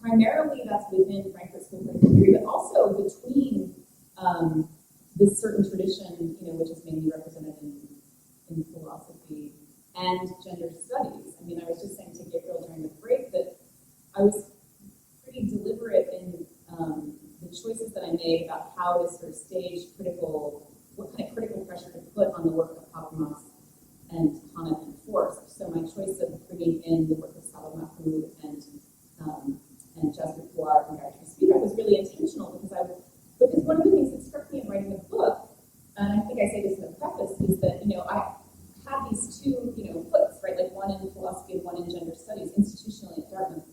Primarily, that's within Frankfurt School of Critical Theory, but also between this certain tradition, which is mainly represented in philosophy and gender studies. I was just saying to Gabriel during the break that I was pretty deliberate in the choices that I made about how to sort of stage what kind of critical pressure to put on the work of Habermas and Hannah and Forst. So my choice of bringing in the work of Saleh Mahmoud and Jasper Pouard and Gayatri Spivak was really intentional because one of the things that struck me in writing the book, and I think I say this in the preface, is that I had these two hooks, right, one in philosophy and one in gender studies, institutionally at Dartmouth.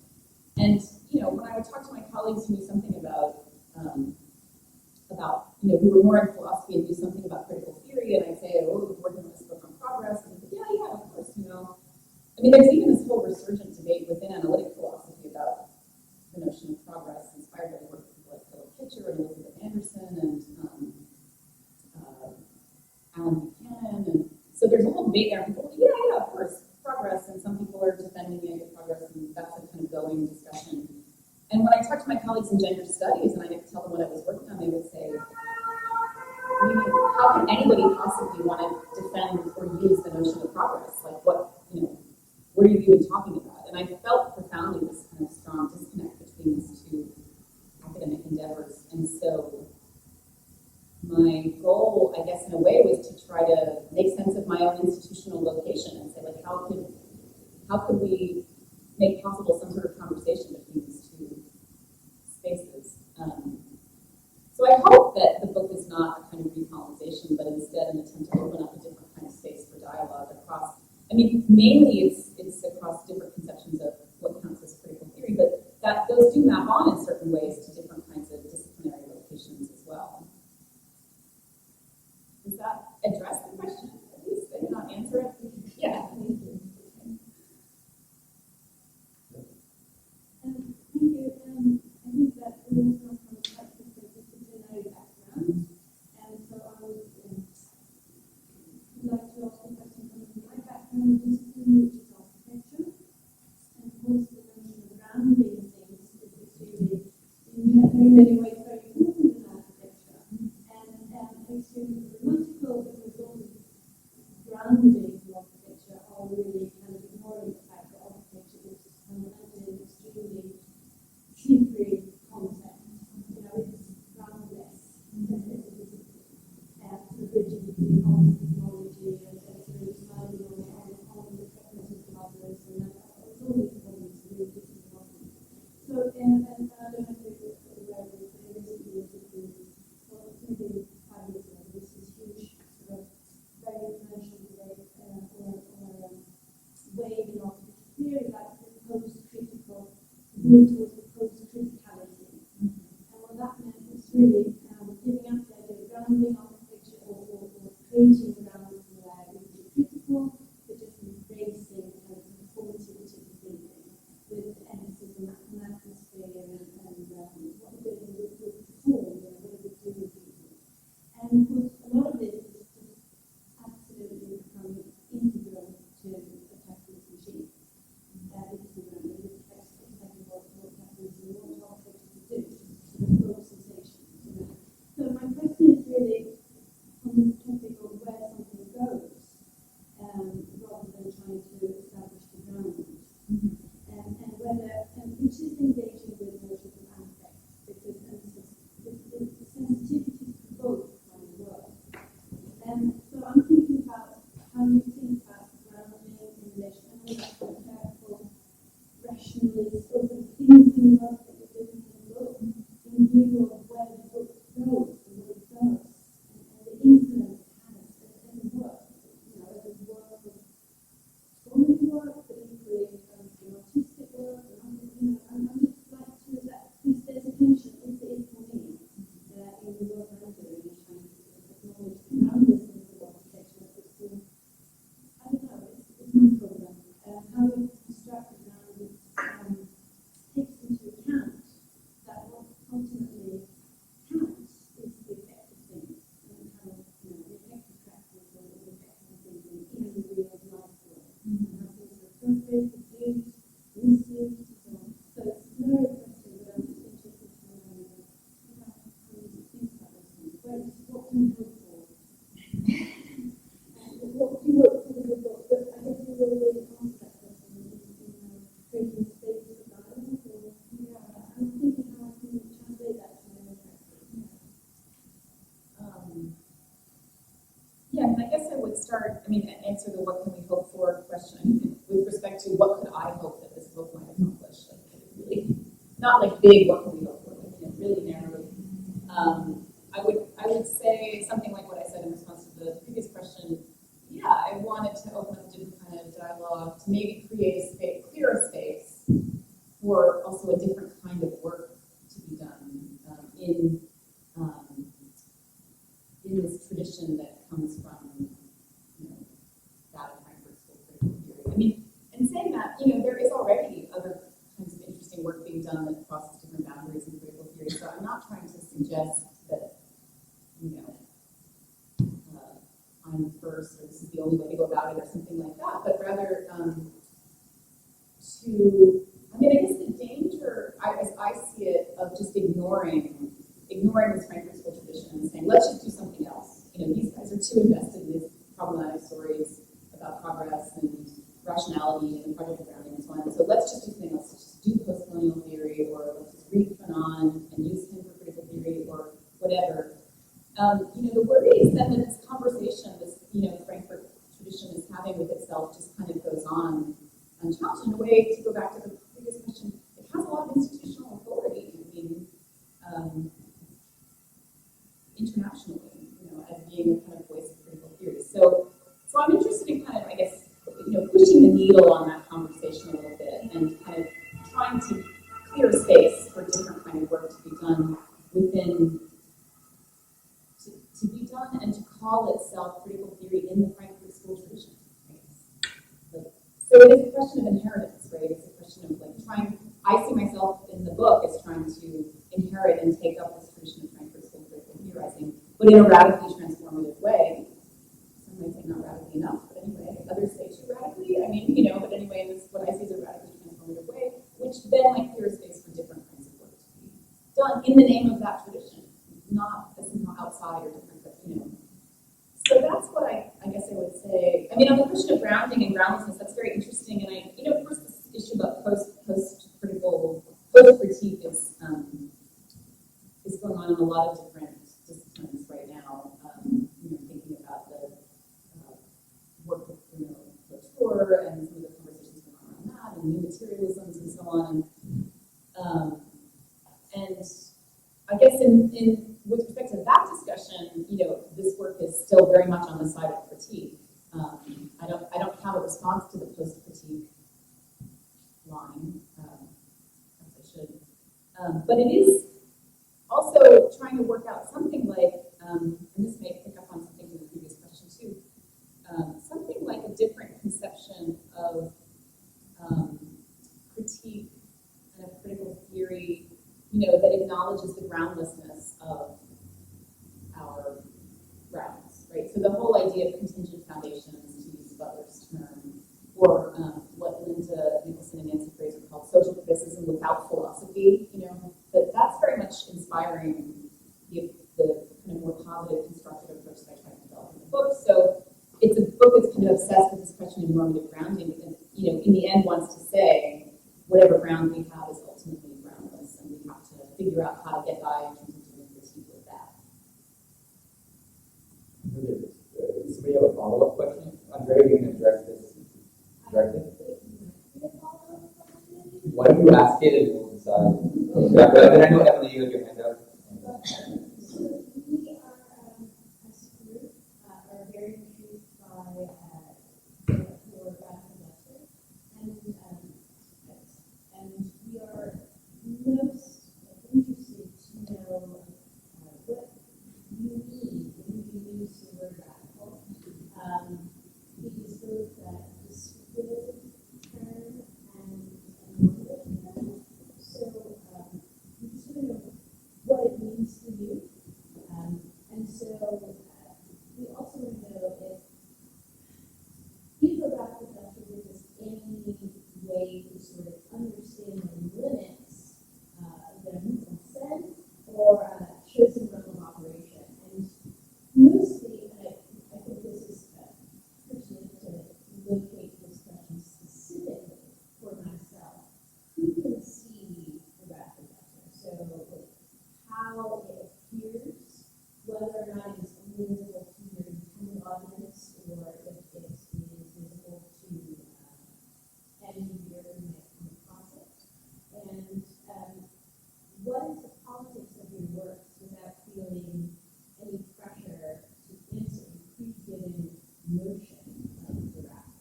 And when I would talk to my colleagues who knew something about who were more in philosophy and knew something about critical theory, and I'd say, oh, we're working on this book on progress, and they'd say, yeah, of course, there's even this whole resurgent debate within analytic philosophy about the notion of progress, inspired by the work of people like Philip Kitcher and Elizabeth Anderson and Alan Buchanan, and so there's a whole debate there. People are like, yeah, of course, progress, and some people are defending the idea of progress, and that's a kind of going discussion. And when I talked to my colleagues in gender studies, and I didn't tell them what I was working on, they would say, how can anybody possibly want to defend or use the notion of progress? What are you even talking about? And I felt profoundly this kind of strong disconnect between these two academic endeavors. And so my goal, I guess, in a way, was to try to make sense of my own institutional location and say, how could how could we make possible some sort of conversation between these two spaces? So I hope that the book is not a kind of recolonization, but instead an attempt to open up a different kind of space for dialogue across, I mean, mainly it's across different conceptions of what counts as critical theory, but that those do map on in certain ways to different kinds of disciplinary locations as well. Does that address the question, at least? Did not answer it? Yeah. Thank you. I think that we also come from quite disciplinary background, and so I would like to ask a question coming from my background, discipline, which is architecture, and of course the notion of grounding things is extremely, in very many ways, very important in architecture, and extremely problematical because all the grounding of architecture are really kind of ignoring the fact that architecture is fundamentally an extremely slippery concept. You know, it's groundless as a discipline. The rigidity of technology and sort of sliding on the preferences of others, and that it's all these problems really different problems. So, and I don't have to go aware of this, but in recent years, well, maybe 5 years ago, this is huge, sort of very influential debate or wave in architecture theory, like the post-critical move towards the post-criticality. And what that meant was really giving up the idea of grounding architecture or creating grounds where it would be critical, but just embracing kind of performativity of thinking with emphasis on an atmosphere and what the building would perform, you know, what it would do with people. And of course, a lot of this is just absolutely becoming integral to a capitalist machine. Because you know, it reflects exactly what capitalism wants architecture to do, sort of those sensations, you know. So my question is really on the topic of where something goes, rather than trying to establish the ground. And whether, which is engaging with notions of affect, because the sensitivity to both kind of work. So I'm thinking about how you think about grounding in relation, and all that sort of careful, rationally sort of thinking work that you're doing in the book, in view of where the book goes and what it does, and the influence it has as a work, you know, as a work of scholarly work, but equally in terms of artistic work, and you know, I'm just like to that, if there's a tension, if it is for me, in the work I'm doing, and trying to sort of acknowledge the groundlessness of architecture, but still, I don't know, it's my problem. How you construct the ground takes into account that what ultimately counts is the effect of things, and kind of, you know, the effect of practice or the effect of thinking in the real life world. And how things are appropriated, used, misused, and so on. So it's a very question, but I'm just interested to know how you think about those things. What can you hope for? What do you hope for the book? But I guess you will really answer that question in creating space for dialogue, or I'm thinking how I can translate that to my own practice. Yeah, and I guess I would start, answer the what can we hope for question with respect to what could I hope that this book might accomplish. Like, really, not like big, what can we hope for, like, really narrowly. I would say something like what I said in response to the previous question. Yeah, I wanted to open up a different kind of dialogue, to maybe create a space, clear a space for also a different kind of work to be done in this tradition that comes from, you know, that of Frankfurt School critical theory. And saying that, you know, there is already other kinds of interesting work being done that crosses different boundaries in critical theory. So I'm not trying to suggest that, you know, I'm first, or this is the only way to go about it, or something like that, but rather I guess the danger, as I see it, of just ignoring this Frankfurt School tradition and saying, let's just do something else. You know, these guys are too invested in these problematic stories about progress and rationality and project grounding and so on. So let's just do something else. Let's just do post-colonial theory, or let's just read Fanon and use him for critical theory, or whatever. You know, the worry is then that this conversation, this, you know, Frankfurt tradition is having with itself just kind of goes on unchallenged. noodle on that conversation a little bit and kind of trying to clear space for different kind of work to be done within, to be done and to call itself critical theory in the Frankfurt School tradition. Right? So it is a question of inheritance, right? It's a question of like trying, I see myself in the book as trying to inherit and take up this tradition of Frankfurt School critical theorizing, but in a radically transformative way. Some might say not radically enough, but anyway, others say too radically. I mean, but anyway, this is what I see as a radically transformative way, which then might clear space for different kinds of work to be done in the name of that tradition, not as somehow outside or different, but So that's what I guess I would say. I mean, on the question of grounding and groundlessness, that's very interesting. And of course, this issue about post-critique is going on in a lot of different disciplines right now. Thinking about the work with Latour and some of the conversations going on around that, and new materialisms and so on. And I guess in with respect to that discussion, this work is still very much on the side of critique. I don't have a response to the post-critique line, as I should. But it is also trying to work out something like, and this may pick up on something in the previous question too, something like a different conception of critique and of critical theory, that acknowledges the groundlessness of our grounds, right? So the whole idea of contingent foundations, to use Butler's term, or what Linda Nicholson and Nancy Fraser called social criticism without philosophy, that's very much inspiring the kind of more positive, constructive approach that I try to develop in the book. So it's a book that's kind of obsessed with this question of normative grounding, because, in the end wants to say whatever ground we have is ultimately groundless, and we have to figure out how to get by in terms of doing critique with that. Does somebody have a follow-up question? Andrea, you can address this directly. Why don't you ask it and we'll decide? Then I know Emily, you have your hand up. So we are, as a group, are very intrigued by your graphic lecture, and we are most interested to know what you mean when you use the word radical, because both the descriptive term and normative term. So we just want to know what it means to you, and so we also want to know if a graphic lecture gives us any way to sort of understand the limits of the movement sense, or show some realm of operation. And mostly, I think this is pertinent to locate this question specifically for myself. Who can see the graphic lecture? So how it appears, whether or not it's only visible to your intended audience, or if it is visible to any reader in the process. And what is the politics of your works without feeling any pressure to answer a pre-given notion of the radical?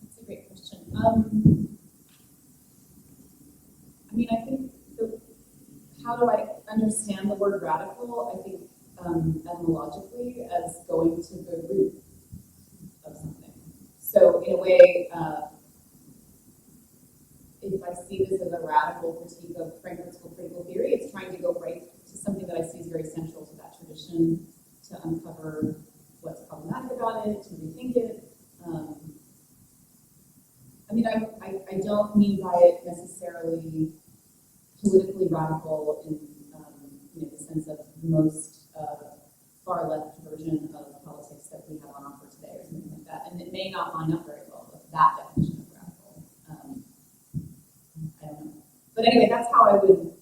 That's a great question. I think how do I understand the word radical? I think etymologically as going to the root of something. So in a way, if I see this as a radical critique of Frankfurt School critical theory, it's trying to go right to something that I see as very central to that tradition, to uncover what's problematic about it, to rethink it. I don't mean by it necessarily politically radical in the sense of the most far left version of politics that we have on offer today, or something like that. And it may not line up very well with that definition of radical. I don't know. But anyway, that's how I would.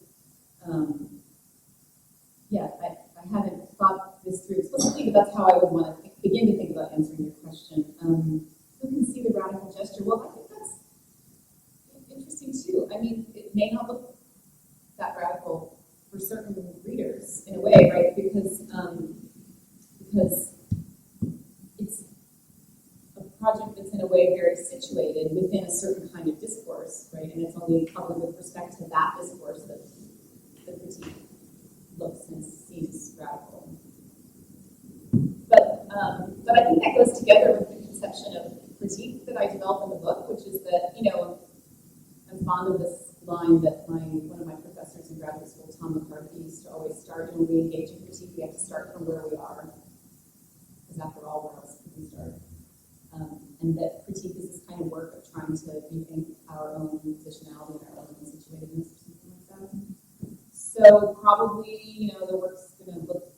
I haven't thought this through explicitly, but that's how I would want to begin to think about answering your question. Who can see the radical gesture? Well, I think that's interesting too. It may not look that radical for certain readers in a way, right? Because it a way, very situated within a certain kind of discourse, right? And it's only probably with respect to that discourse that the critique looks and seems radical. But I think that goes together with the conception of critique that I developed in the book, which is that, I'm fond of this line that one of my professors in graduate school, Tom McCarthy, used to always start: when we engage in critique, we have to start from where we are, because after all, where else can we start? And that critique is this kind of work of trying to rethink our own positionality and our own situatedness, or something like that. So probably, the work's going to look,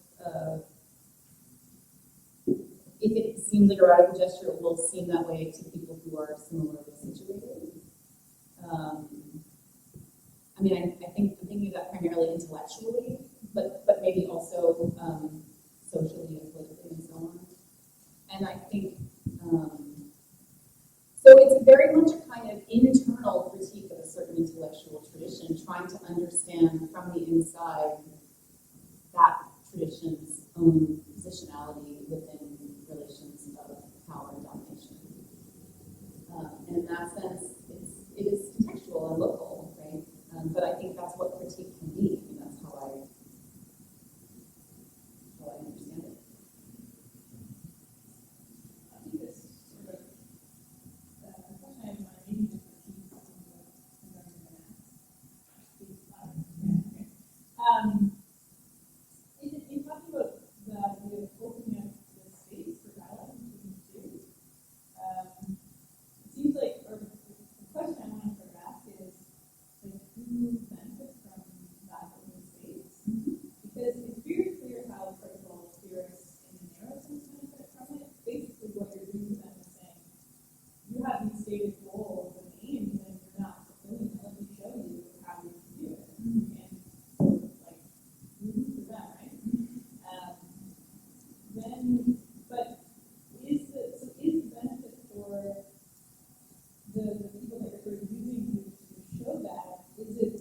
if it seems like a radical gesture, it will seem that way to people who are similarly situated. I think I'm thinking of that primarily intellectually, but maybe also socially and politically and so on. And I think, so it's very much a kind of internal critique of a certain intellectual tradition, trying to understand from the inside that tradition's own positionality within relations of power and domination. And in that sense, it is contextual and local, right? But I think that's what critique can be. That's how I understand it. I think it's sort of a question I have in mind, maybe just critique some of the in talking about the idea of opening up the space for dialogue between the two, it seems like, or the question I want to sort of ask is, like, who benefits from that open space? Because it's very clear how critical theorists in the narrow sense benefit from it. Basically, what you're doing to them is saying, you have these stated goals and aims, and you're not fulfilling them. Let me show you how you can do it. And so, like, for them, right? But is the benefit for the people that you're sort of using to show that, is it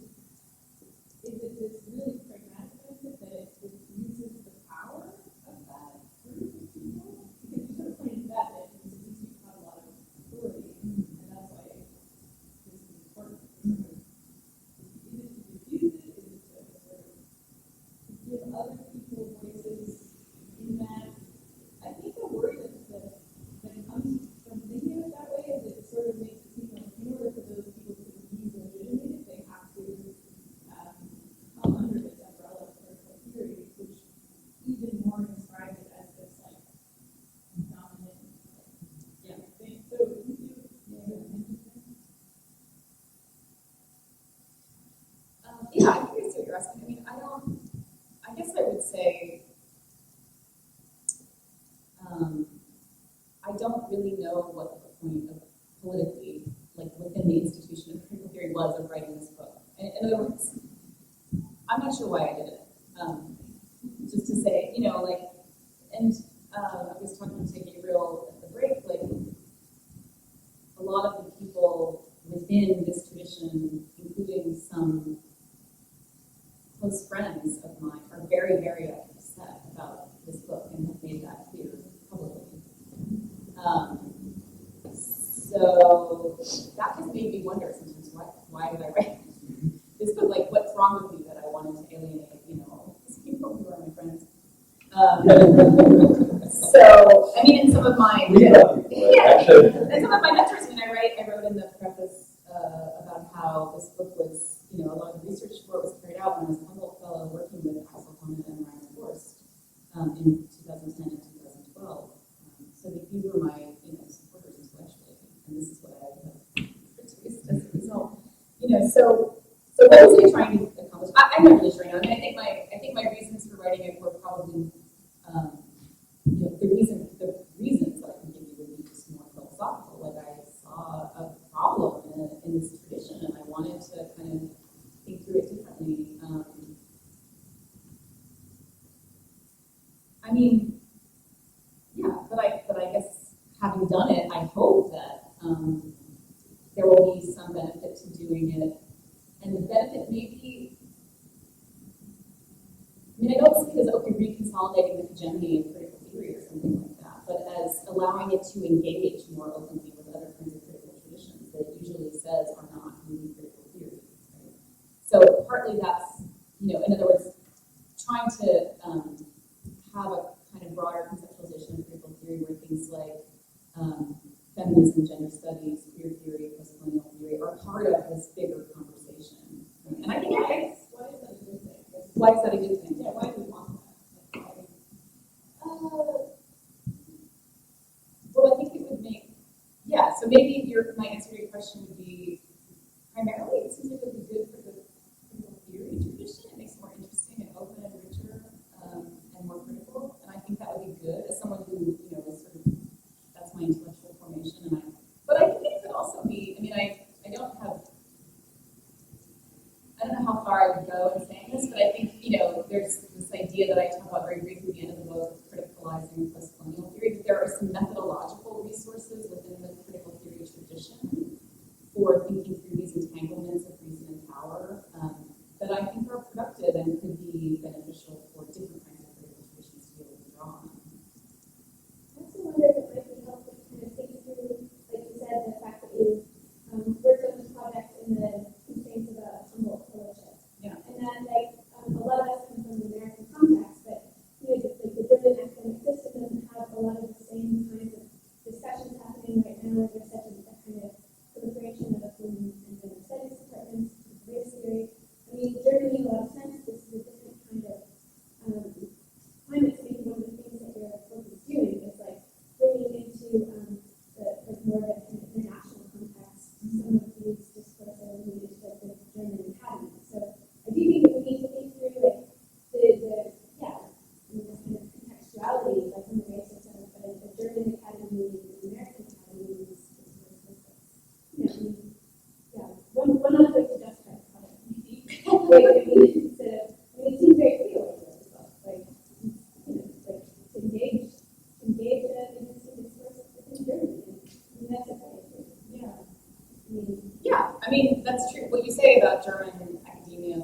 this really pragmatic benefit that it uses the power of that group of people? Because you sort of pointed to that institutes have a lot of authority, and that's why this is important. Is it to diffuse it? Is it to sort of give other people voices in that? I think the worry that comes from thinking of it that way is it sort of makes it seem like in order for those people to be legitimated, they have to come under this umbrella of critical theory, which even more describes it as this like dominant thing. So you Yeah, I think I see what you're asking. I guess I would say, I don't really know what the point of politically, like within the institution of critical theory was of writing this book. In other words, I'm not sure why I did it. Just to say, and I was talking to Gabriel at the break, like a lot of the people within this tradition, including some close friends of mine, are very, very upset about this book and have made that clear publicly. So that has made me wonder sometimes, why did I write this book? Like, what's wrong with me that I wanted to alienate, these people who are my friends? So, and some of my and some of my mentors, I wrote in the preface about how this book was, a lot of the research for it was carried out when I was a Humboldt Fellow working with Axel Honneth and Ryan Forst in 2010 and 2012. So these were my, supporters intellectually, and this is what I have produced as a result. So what was I trying to accomplish? I'm not really sure. I think my reasons for writing it were probably, the reasons that I can give you would be just more philosophical. Like I saw a problem in this tradition, and I wanted to kind of think through it differently. But I guess having done it, I hope that there will be some benefit to doing it. And the benefit may be, I don't see it as reconsolidating the hegemony of critical theory or something like that, but as allowing it to engage more openly with other usually says are not really critical theory. Right? So partly that's, in other words, trying to have a kind of broader conceptualization of critical theory where things like feminism, gender studies, queer theory, post-colonial theory are part of this bigger conversation. And I think why is that a good thing? why is that a good thing? Yeah, why do we want that? Well, I think it would make, so maybe my answer to your question would be primarily it seems like it would be good for the critical theory tradition. It makes it more interesting and open and richer and more critical. And I think that would be good as someone who, is sort of, that's my intellectual formation. But I think it could also be, I don't know how far I would go in saying this, but I think, there's this idea that I talk about very briefly at the end of the book, criticalizing post-colonial theory, that there are some methodological resources within the critical theory tradition for thinking through these entanglements of reason and power that I think are productive and could be beneficial for different kinds of critical traditions to be able to draw on. I also wonder if it might be helpful to kind of think through, like you said, the fact that you worked on this project in the constraints of a Humboldt fellowship. Yeah. And that, a lot of us come from the American context, but just the German academic system doesn't have a lot of the same kinds of discussions happening right now. There's such a kind of proliferation of women and gender studies departments, race theory. Germany, in a lot of sense, this is a different kind of climate. So maybe one of the things that your book is doing is bringing into the more of a kind of international context some of these discourses related to the German academy. So I do think that we need to think through this kind of contextuality, on the basis of a German academy and an American academy. One other way to justify the project maybe. It seems very clear what it is, to engage in interesting discourse within Germany. That's a point too. That's true. What you say about German academia, I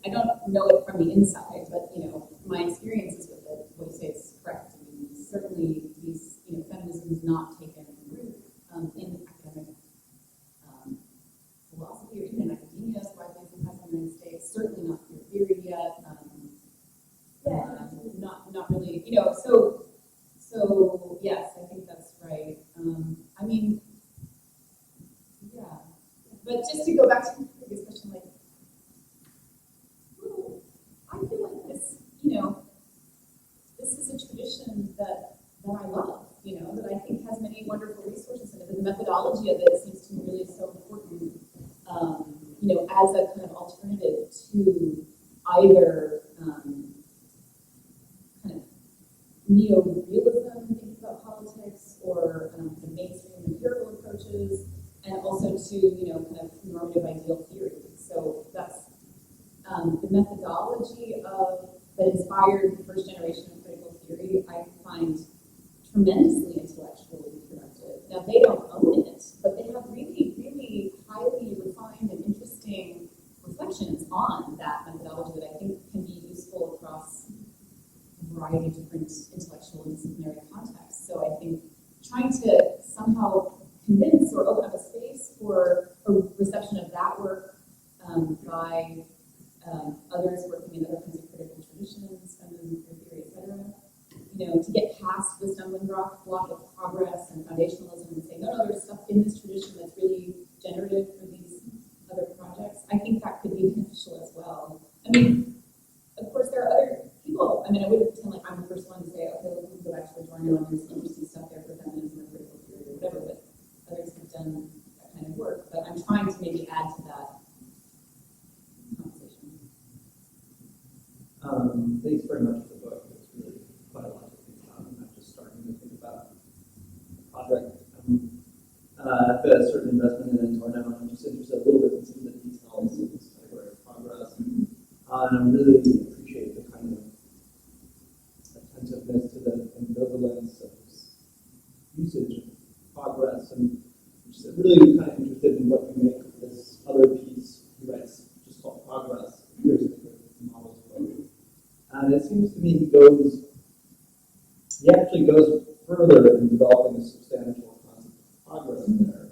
don't know it from the inside, but my experiences with it, what you say is correct. Certainly these, feminism has not taken root in academic philosophy or even in academia as widely as it has in the United States. Certainly not queer theory yet. Not really. So yes, I think that's right. But just to go back to the previous question, I feel like this, this is a tradition that I love, that I think has many wonderful resources in it. And the methodology of it seems to me really so important, as a kind of alternative to either kind of neo-realism thinking about politics or the mainstream empirical approaches, and also to, kind of normative ideal theory. So that's the methodology that inspired the first generation of critical theory, I find tremendously intellectually productive. Now, they don't own it, but they have really, really highly refined and interesting reflections on that methodology that I think can be useful across a variety of different intellectual and disciplinary contexts. So I think trying to somehow convince or open up a space for a reception of that work by others working in other kinds of critical traditions, feminism, queer theory, etc. To get past the stumbling block of progress and foundationalism and say, no, there's stuff in this tradition that's really generative for these other projects. I think that could be beneficial as well. Of course, there are other people. I wouldn't pretend like I'm the first one to say, okay, let me go back to the drawing board. There's interesting stuff there for feminism or critical theory or whatever, but others have done that kind of work. But I'm trying to maybe add to that conversation. Thanks very much for the book. It's really quite a lot to think about. I'm not just starting to think about the project. I've got a certain investment in it right now, and I'm just interested a little bit in some of the details of this category of progress. And I really appreciate the kind of attentiveness to the ambivalence of this usage of progress, and I'm just really kind of interested in what you make of this other piece he writes, just called Progress. Here's the models book. And it seems to me he actually goes further in developing a substantial concept of progress there.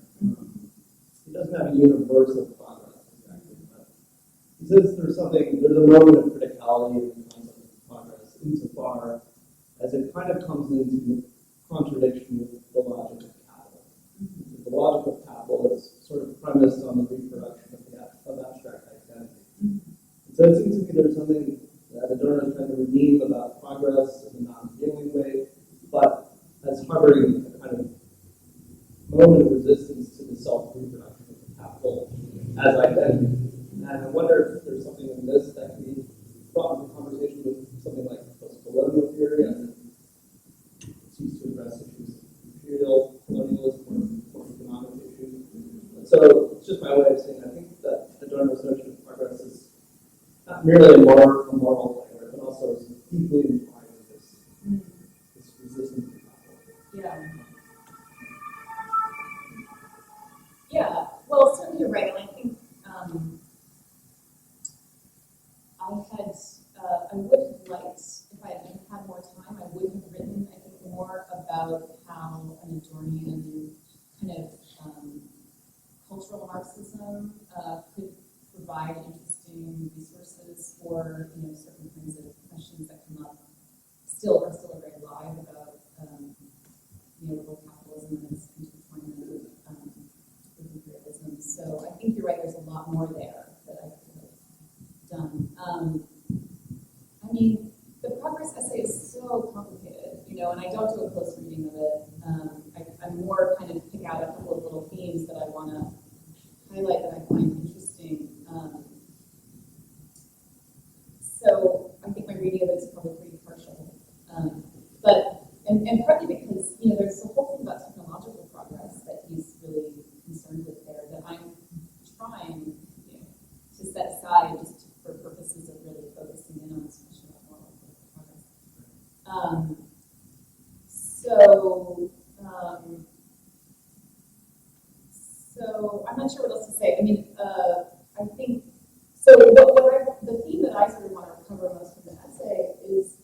reverse of progress, exactly. But he says there's a moment of criticality in the concept of progress insofar as it kind of comes into contradiction with the logic of capital. The logic of capital is sort of premised on the reproduction of abstract identity. And so it seems to me there's something that Adorno is trying to redeem about progress in a non-healing way, but as harboring a kind of moment of resistance to the self-reproduction of the capital as identity. And I wonder if there's something in this that can be brought into conversation with something like post-colonial theory, as it seeks to address issues of imperial colonialism or economic issues. And so it's just my way of saying I think that Adorno's notion of progress is not merely a moral player, but also is deeply entwined with this resistance to capital. Yeah. Yeah, well, certainly you're right, and I think I would have liked, if I had more time, I would have written, I think, more about how an Adornian kind of cultural Marxism could provide interesting resources for, certain kinds of questions that come up, still are very live about, neoliberal capitalism and its intertwinement with imperialism. So I think you're right, there's a lot more there that I could have done. I mean, the progress essay is so complicated, and I don't do a close reading of it. I more kind of pick out a couple of little themes that I want to highlight that I find interesting. So I think my reading of it is probably pretty partial. And partly because, there's the whole thing about technological progress that he's really concerned with there that I'm trying, to set aside just for purposes of really focusing in on this question about moral progress. So I'm not sure what else to say. I mean, I think, so the theme that I sort of want to cover most from the essay is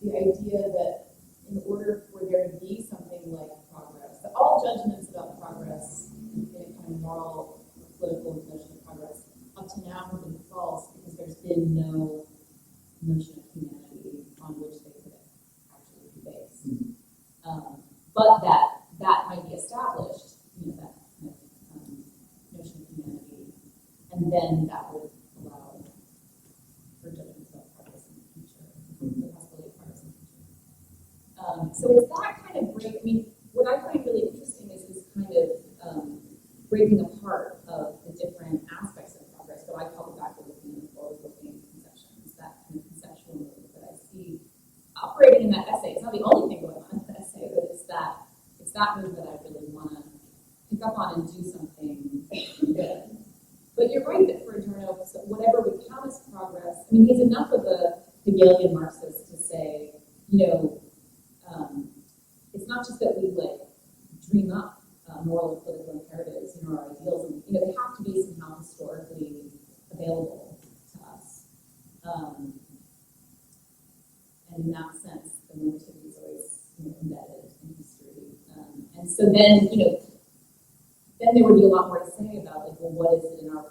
the idea that in order for there to be something like progress, that all judgments about progress in a kind of moral, political notion of progress up to now have been false because there's been no notion of humanity on which they could actually be based. But that might be established, that kind of notion of humanity, and then that would allow for judgments about progress in the future, the possibility of progress in the future. So it's that kind of break. I mean, what I find really interesting is this kind of breaking apart of the different aspects of progress, what I call the backward-looking and the forward-looking conceptions, that kind of conceptual move that I see operating in that essay. It's not the only thing going on in the essay, but it's that move that I really want to pick up on and do something with. But you're right that for Adorno, so whatever we count as progress, I mean, he's enough of a Hegelian Marxist to say, it's not just that we dream up moral and political imperatives, our ideals, and they have to be somehow historically available to us. And in that sense, the normativity is always embedded in history. And so then, then there would be a lot more to say about what is it in our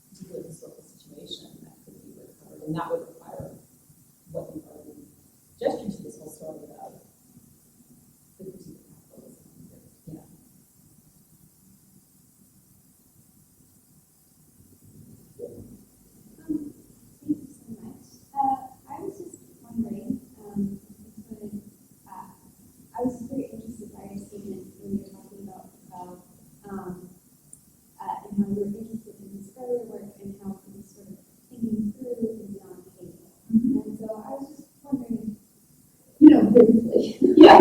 particular historical situation that could be recovered, and that would require what you've already gestured to this whole story about the critique of capitalism. Yeah. Thank you so much. I was just wondering, I was very interested by your statement when you were talking about and how you were interested in his earlier work and how he was sort of thinking through and beyond Hegel. And so I was just wondering, briefly. Yeah. I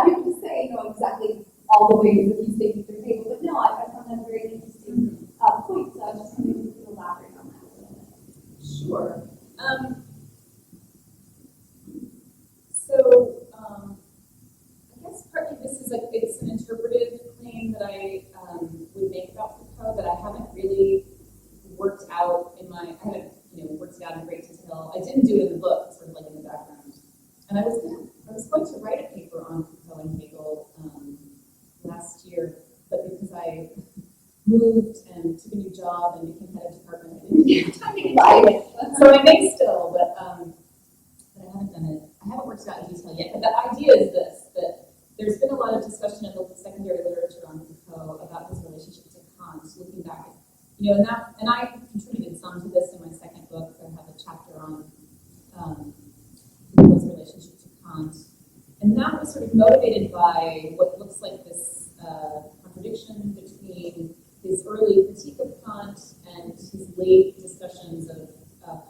couldn't just say, exactly all the ways that he's thinking through Hegel, but no, I found that a very interesting point, so I was just wondering if you could elaborate on that a little bit. Sure. I guess partly this is it's an interpretive claim that I would make about Foucault that I haven't really worked out worked it out in great detail. I didn't do it in the book, sort of in the background. And I was going to write a paper on Foucault and Hegel last year, but because I moved and took a new job and became head of department. I didn't have time to get to it. So I may still, but I haven't done it. I haven't worked it out in detail yet. But the idea is this, that there's been a lot of discussion in the secondary literature on Foucault about his relationship to Kant, looking back at, and I contributed some to this in my second book. I have a chapter on Foucault's relationship to Kant. And that was sort of motivated by what looks like this contradiction between his early critique of Kant and his late discussions of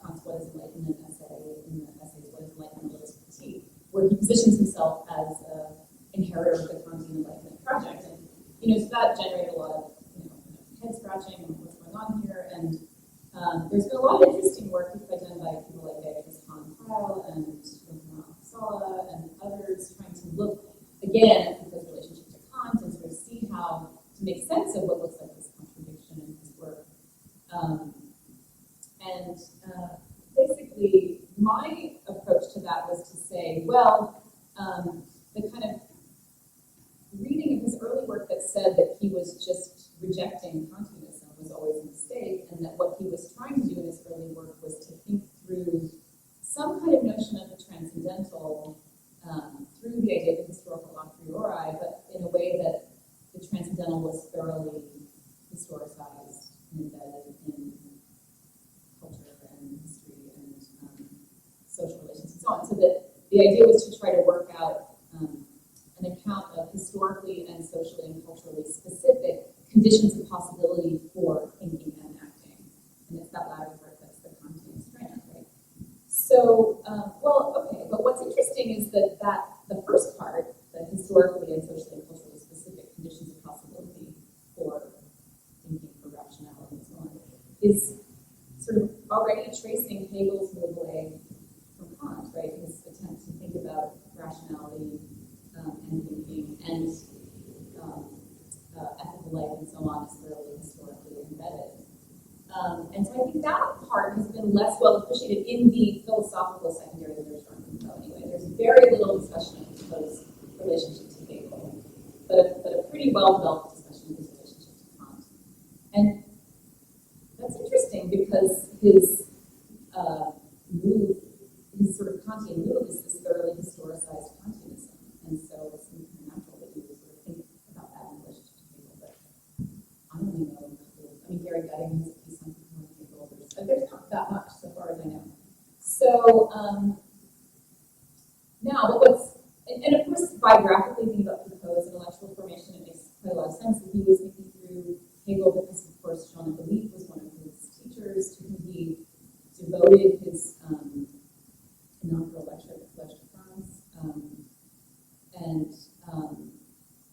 Kant's What is Enlightenment essay, in the essays What is Enlightenment, What is Critique, where he positions himself as an inheritor of the Kantian Enlightenment project. And, so that generated a lot of, head scratching and what's going on here. And there's been a lot of interesting work done by people like Han Pyle and Sala and others trying to look again at Foucault's relationship to Kant and sort of see how to make sense of what looks like this contradiction in his work. Basically, my approach to that was to say, well, the kind of reading of his early work that said that he was just rejecting Kantianism was always a mistake, and that what he was trying to do in his early work was to think through some kind of notion of the transcendental through the idea of the historical a priori, but in a way that the transcendental was thoroughly historicized and embedded in culture and history and social relations and so on. So that the idea was to try to work out an account of historically and socially and culturally specific conditions of possibility for thinking and acting. And it's that latter part that's the Kantian strand, right? So, but what's interesting is that the first part, the historically and socially and culturally specific conditions of possibility for thinking, for rationality, and so on, is sort of already tracing Hegel's move away from Kant, right? His attempt to think about rationality and thinking and ethical life and so on is thoroughly historically embedded. And so I think that part has been less well appreciated in the philosophical secondary literature on Foucault anyway. There's very little discussion of Foucault's relationship to Hegel, but a pretty well-developed discussion of his relationship to Kant. And that's interesting because his move, his sort of Kantian move is this thoroughly historicized Kantianism. And so it's natural that you would sort of think about that in relationship to Hegel. But I don't even know. Gary Gutting has a piece on Hegel. There's not that much so far as I know. So now, but and of course, biographically thinking about Foucault's intellectual formation, it makes quite a lot of sense that he was thinking through Hegel because, of course, Jean Philippe was one of his teachers to whom he devoted his inaugural lecture at the Collège de France.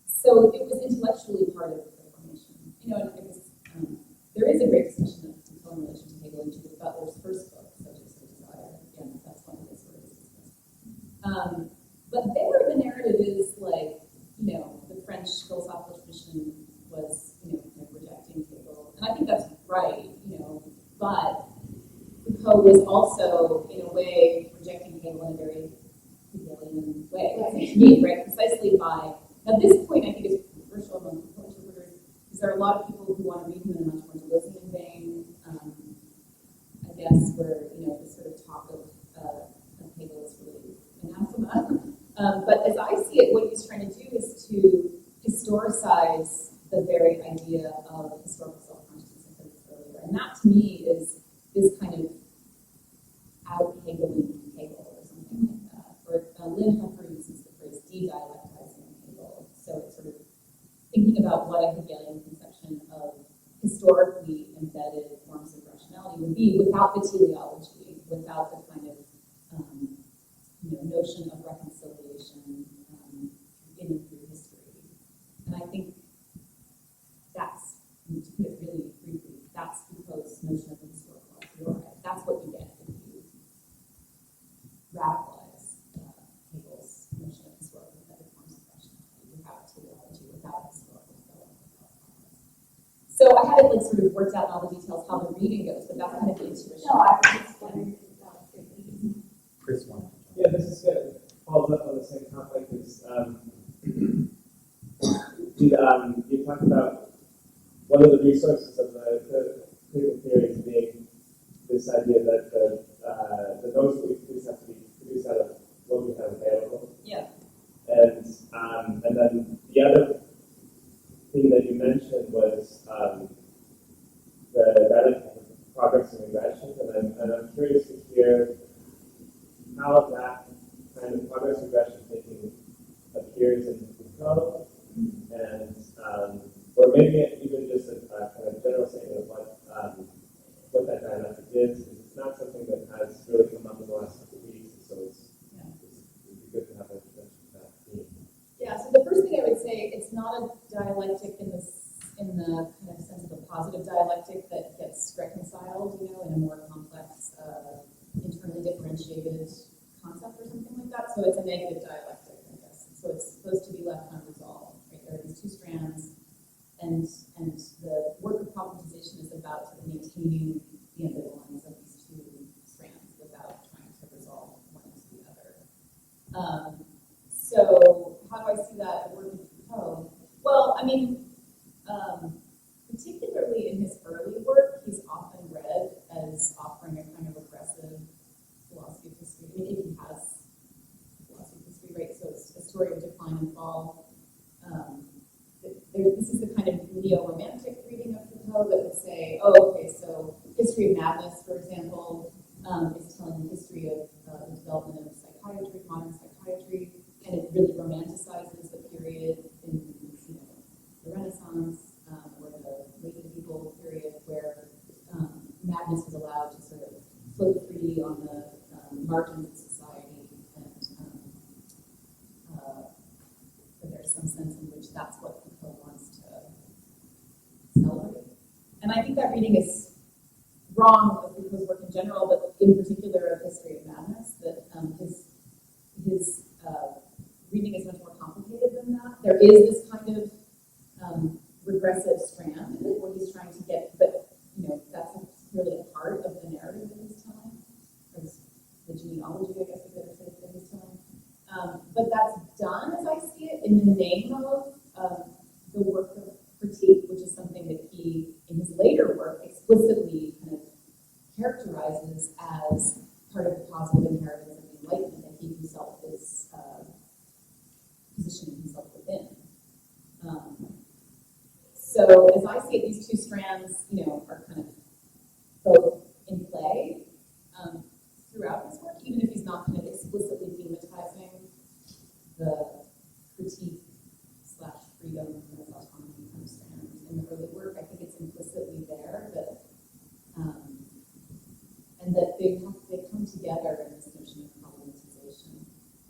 So it was intellectually part of the formation. And I guess there is a great discussion of Foucault in relation to Hegel in Judith Butler's first book, Subjects of Desire. Again, that's one of his sort of discussions. But there, the narrative is like, the French philosophical tradition was, kind of rejecting Hegel. And I think that's right, but Foucault was also, in a way, rejecting Hegel in a very Hegelian way, to me, right? Precisely by, at this point, I think it's controversial among Foucault interpreters, because there are a lot of people who want to read him in a much more Deleuzean vein, I guess, where, the sort of talk of Hegel is really anathema. But as I see it, what he's trying to do is to historicize the very idea of historical self-consciousness I said earlier. And that, to me, is this kind of out-Hegelian Hegel or something like that. Or Lynn Huffer uses the phrase de-dialectizing Hegel. So it's sort of thinking about what a Hegelian conception of historically embedded forms of rationality would be without the teleology, without the kind of notion of reconciliation in and through history. And I think that's, to put it really briefly, that's Foucault's notion of the historical a priori. That's what you get if you radicalize Hegel's notion of historical embedded forms of rationality without teleology, without historical development. So I haven't sort of worked out all the details how the reading goes, but that's kind of the intuition. No, I was just wondering about it. Chris wanted to jump in. Yeah, this is good. Follows up on the same topic as you talked about one of the resources of the critical theory being this idea that the notes that we produce have to be produced out of what we have available. Yeah. And then the other thing that you mentioned was the dialectic of progress and regression, and I'm curious to hear how that kind of progress regression thinking appears in Foucault, and or maybe even just a kind of general statement of what that dialectic is, because it's not something that has really come up in the last couple of weeks, so it'd be good to have an introduction to that theme. Yeah, so the first thing I would say, it's not a dialectic in the kind of sense of a positive dialectic that gets reconciled, in a more complex, internally differentiated concept or something like that. So it's a negative dialectic, I guess. So it's supposed to be left unresolved. Right? There are these two strands, and the work of problematization is about sort of maintaining the ambivalence of these two strands without trying to resolve one into the other. So how do I see that working in Foucault? Well, I mean, particularly in his early work, he's often read as offering a kind of regressive philosophy of history. I mean, if he has philosophy of history, right? So it's a story of decline and fall. This is the kind of neo-romantic reading of Foucault that would say, oh, okay, so History of Madness, for example, is telling the history of the development of psychiatry, modern psychiatry, and it really romanticizes the period in the Renaissance or the late medieval period where madness was allowed to sort of float free on the margins of society, and that there's some sense in which that's what Foucault wants to celebrate. And I think that reading is wrong of Foucault's work in general, but in particular of History of Madness, that his reading is much more complicated than that. There is this kind of regressive strand in it where he's trying to get, but that's really a part of the narrative that he's telling, or the genealogy, I guess, that he's telling. But that's done, as I see it, in the name of the work of critique, which is something that he, in his later work, explicitly kind of characterizes as part of the positive inheritance of the Enlightenment that he himself is positioning himself within. So as I see it, these two strands, are kind of both in play throughout his work, even if he's not kind of explicitly thematizing the critique / freedom and autonomy kind of strand in the early work. I think it's implicitly there that and that they come together in this notion of problematization,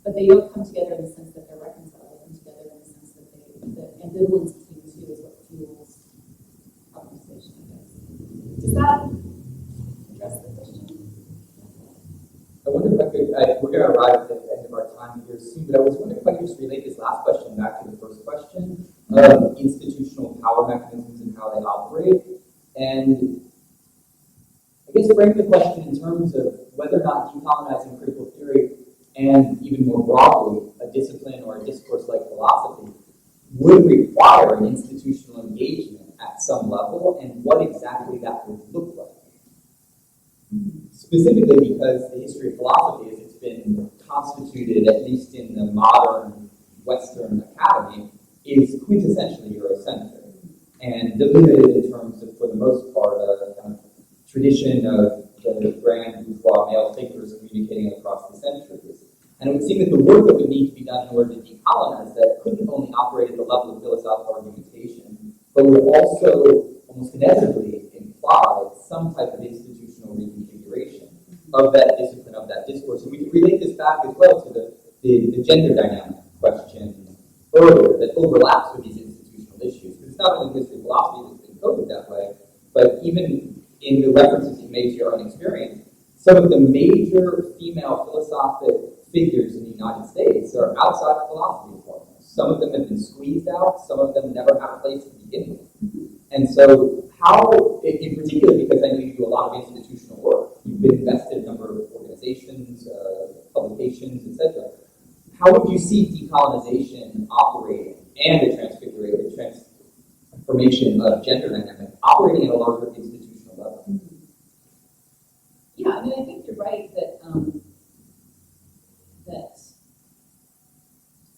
but they don't come together in the sense that they're reconciled. They come together in the sense that the ambivalence between the two is what fuels problematization, I guess. Does that address the question? I wonder if I could, we're going to arrive at the end of our time here soon, but I was wondering if I could just relate this last question back to the first question of institutional power mechanisms and how they operate. And I guess frame the question in terms of whether or not decolonizing critical theory, and even more broadly, a discipline or a discourse like philosophy, would require an institutional engagement at some level, and what exactly that would look like. Specifically because the history of philosophy, as it's been constituted, at least in the modern Western academy, is quintessentially Eurocentric and delimited in terms of, for the most part, a kind of tradition of the grand bourgeois male thinkers communicating across the centuries. And it would seem that the work that would need to be done in order to decolonize that couldn't only operate at the level of philosophical argumentation, but would also almost inevitably imply some type of institutional reconfiguration of that discipline, of that discourse. And we can relate this back as well to the gender dynamic question earlier that overlaps with these institutional issues. Because it's not only history of philosophy that's been coded that way, but even in the references you made to your own experience, some of the major female philosophic figures in the United States are outside of philosophy foremost. Some of them have been squeezed out, some of them never had a place to begin with. And so how, in particular, because I know you do a lot of institutional work, you've been invested in a number of organizations, publications, etc. How would you see decolonization operating and the formation of gender dynamic operating at a larger institutional level. Yeah, I mean, I think you're right that that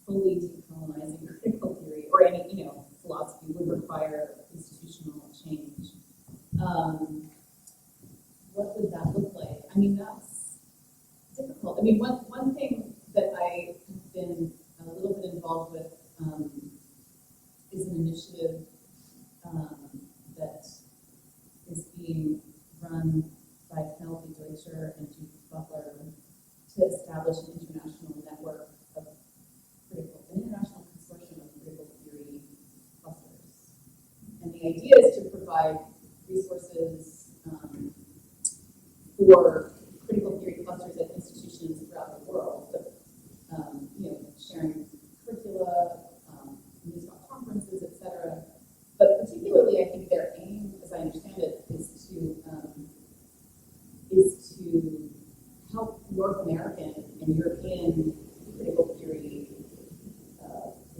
fully decolonizing critical theory or any philosophy would require institutional change. What would that look like? I mean, that's difficult. I mean, one thing that I have been a little bit involved with is an initiative that is being run by Penelope Deutscher and Judith Butler to establish an international network of an international consortium of critical theory clusters. And the idea is to provide resources for critical theory clusters at institutions throughout the world, but, sharing curricula, news about conferences, etc. But particularly, I think their aim, as I understand it, is to help North American and European critical theory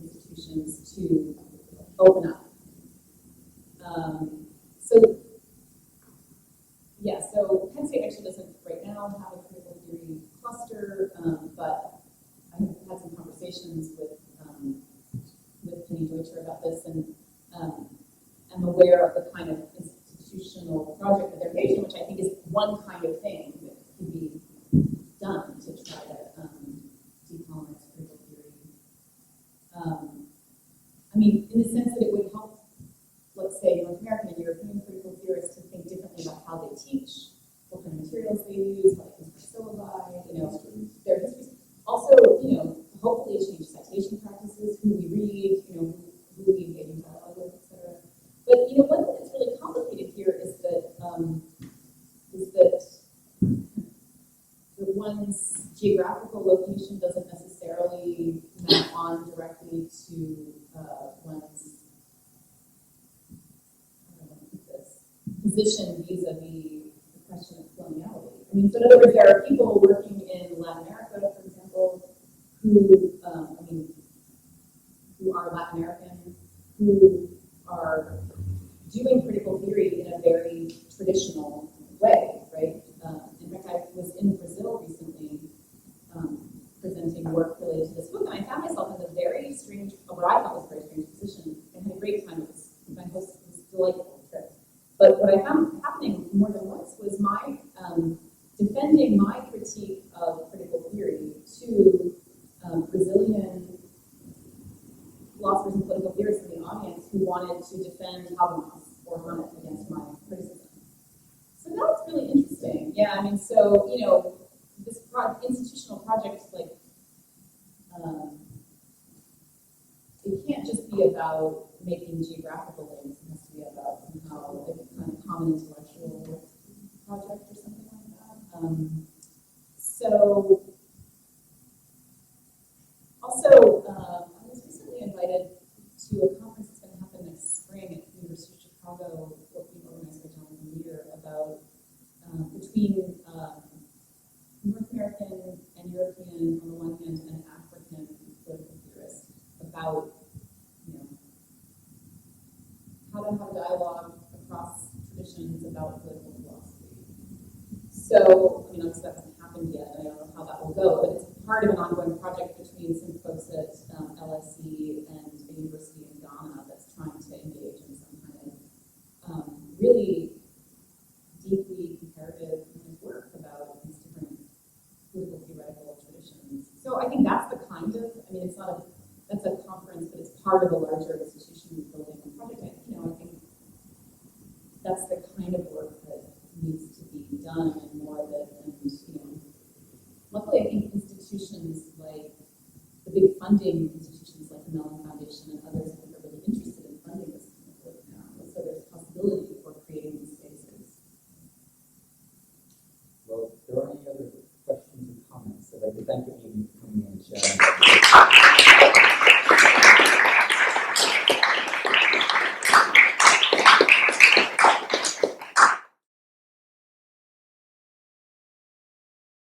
institutions to open up. So Penn State actually doesn't right now have a critical theory cluster, but I have had some conversations with Penny Deutscher about this, and I'm aware of the kind of institutional project that they're engaged in, which I think is one kind of thing that can be done to try to decolonize critical theory. I mean, in the sense that it would help, let's say, North American and European critical theorists to think differently about how they teach, what kind of materials they use, how they construct syllabi, their histories. Also, hopefully change citation practices, who we read, who we engage in dialogue with, etc. But one thing that's really complicated here is that the one's geographical location doesn't necessarily map on directly to one's position vis-a-vis the question of coloniality. I mean, so in other words, there are people working in Latin America, for example, who are Latin American, who are doing critical theory in a very traditional way, right? In fact, I was in Brazil recently presenting work related to this book, and I found myself in a very strange, what I thought was a very strange position, and had a great time. My host was delightful trip. But what I found happening more than once was my defending my critique of critical theory to Brazilian philosophers and political theorists in the audience who wanted to defend Habermas or Hannah against my criticism. So that's really interesting. Yeah, I mean, so, this institutional project, like, it can't just be about making geographical links. It has to be about somehow a kind of common intellectual project or something like that. So, also, I was recently invited to a conference that's going to happen next spring at the University of Chicago, being organized by Jonathan Leader, about between North American and European on the one hand and African political theorists about how to have a dialogue across traditions about political philosophy. So, obviously that hasn't happened yet, and I don't know how that will go, but it's part of an ongoing project between some folks at LSE and a university in Ghana that's trying to engage in some kind of really deeply comparative kind of work about these different political theoretical traditions. So I think that's the kind of, it's not that's a conference, but it's part of a larger institution building project. I think that's the kind of work that needs to be done, and more that, luckily I think institutions like the big funding institutions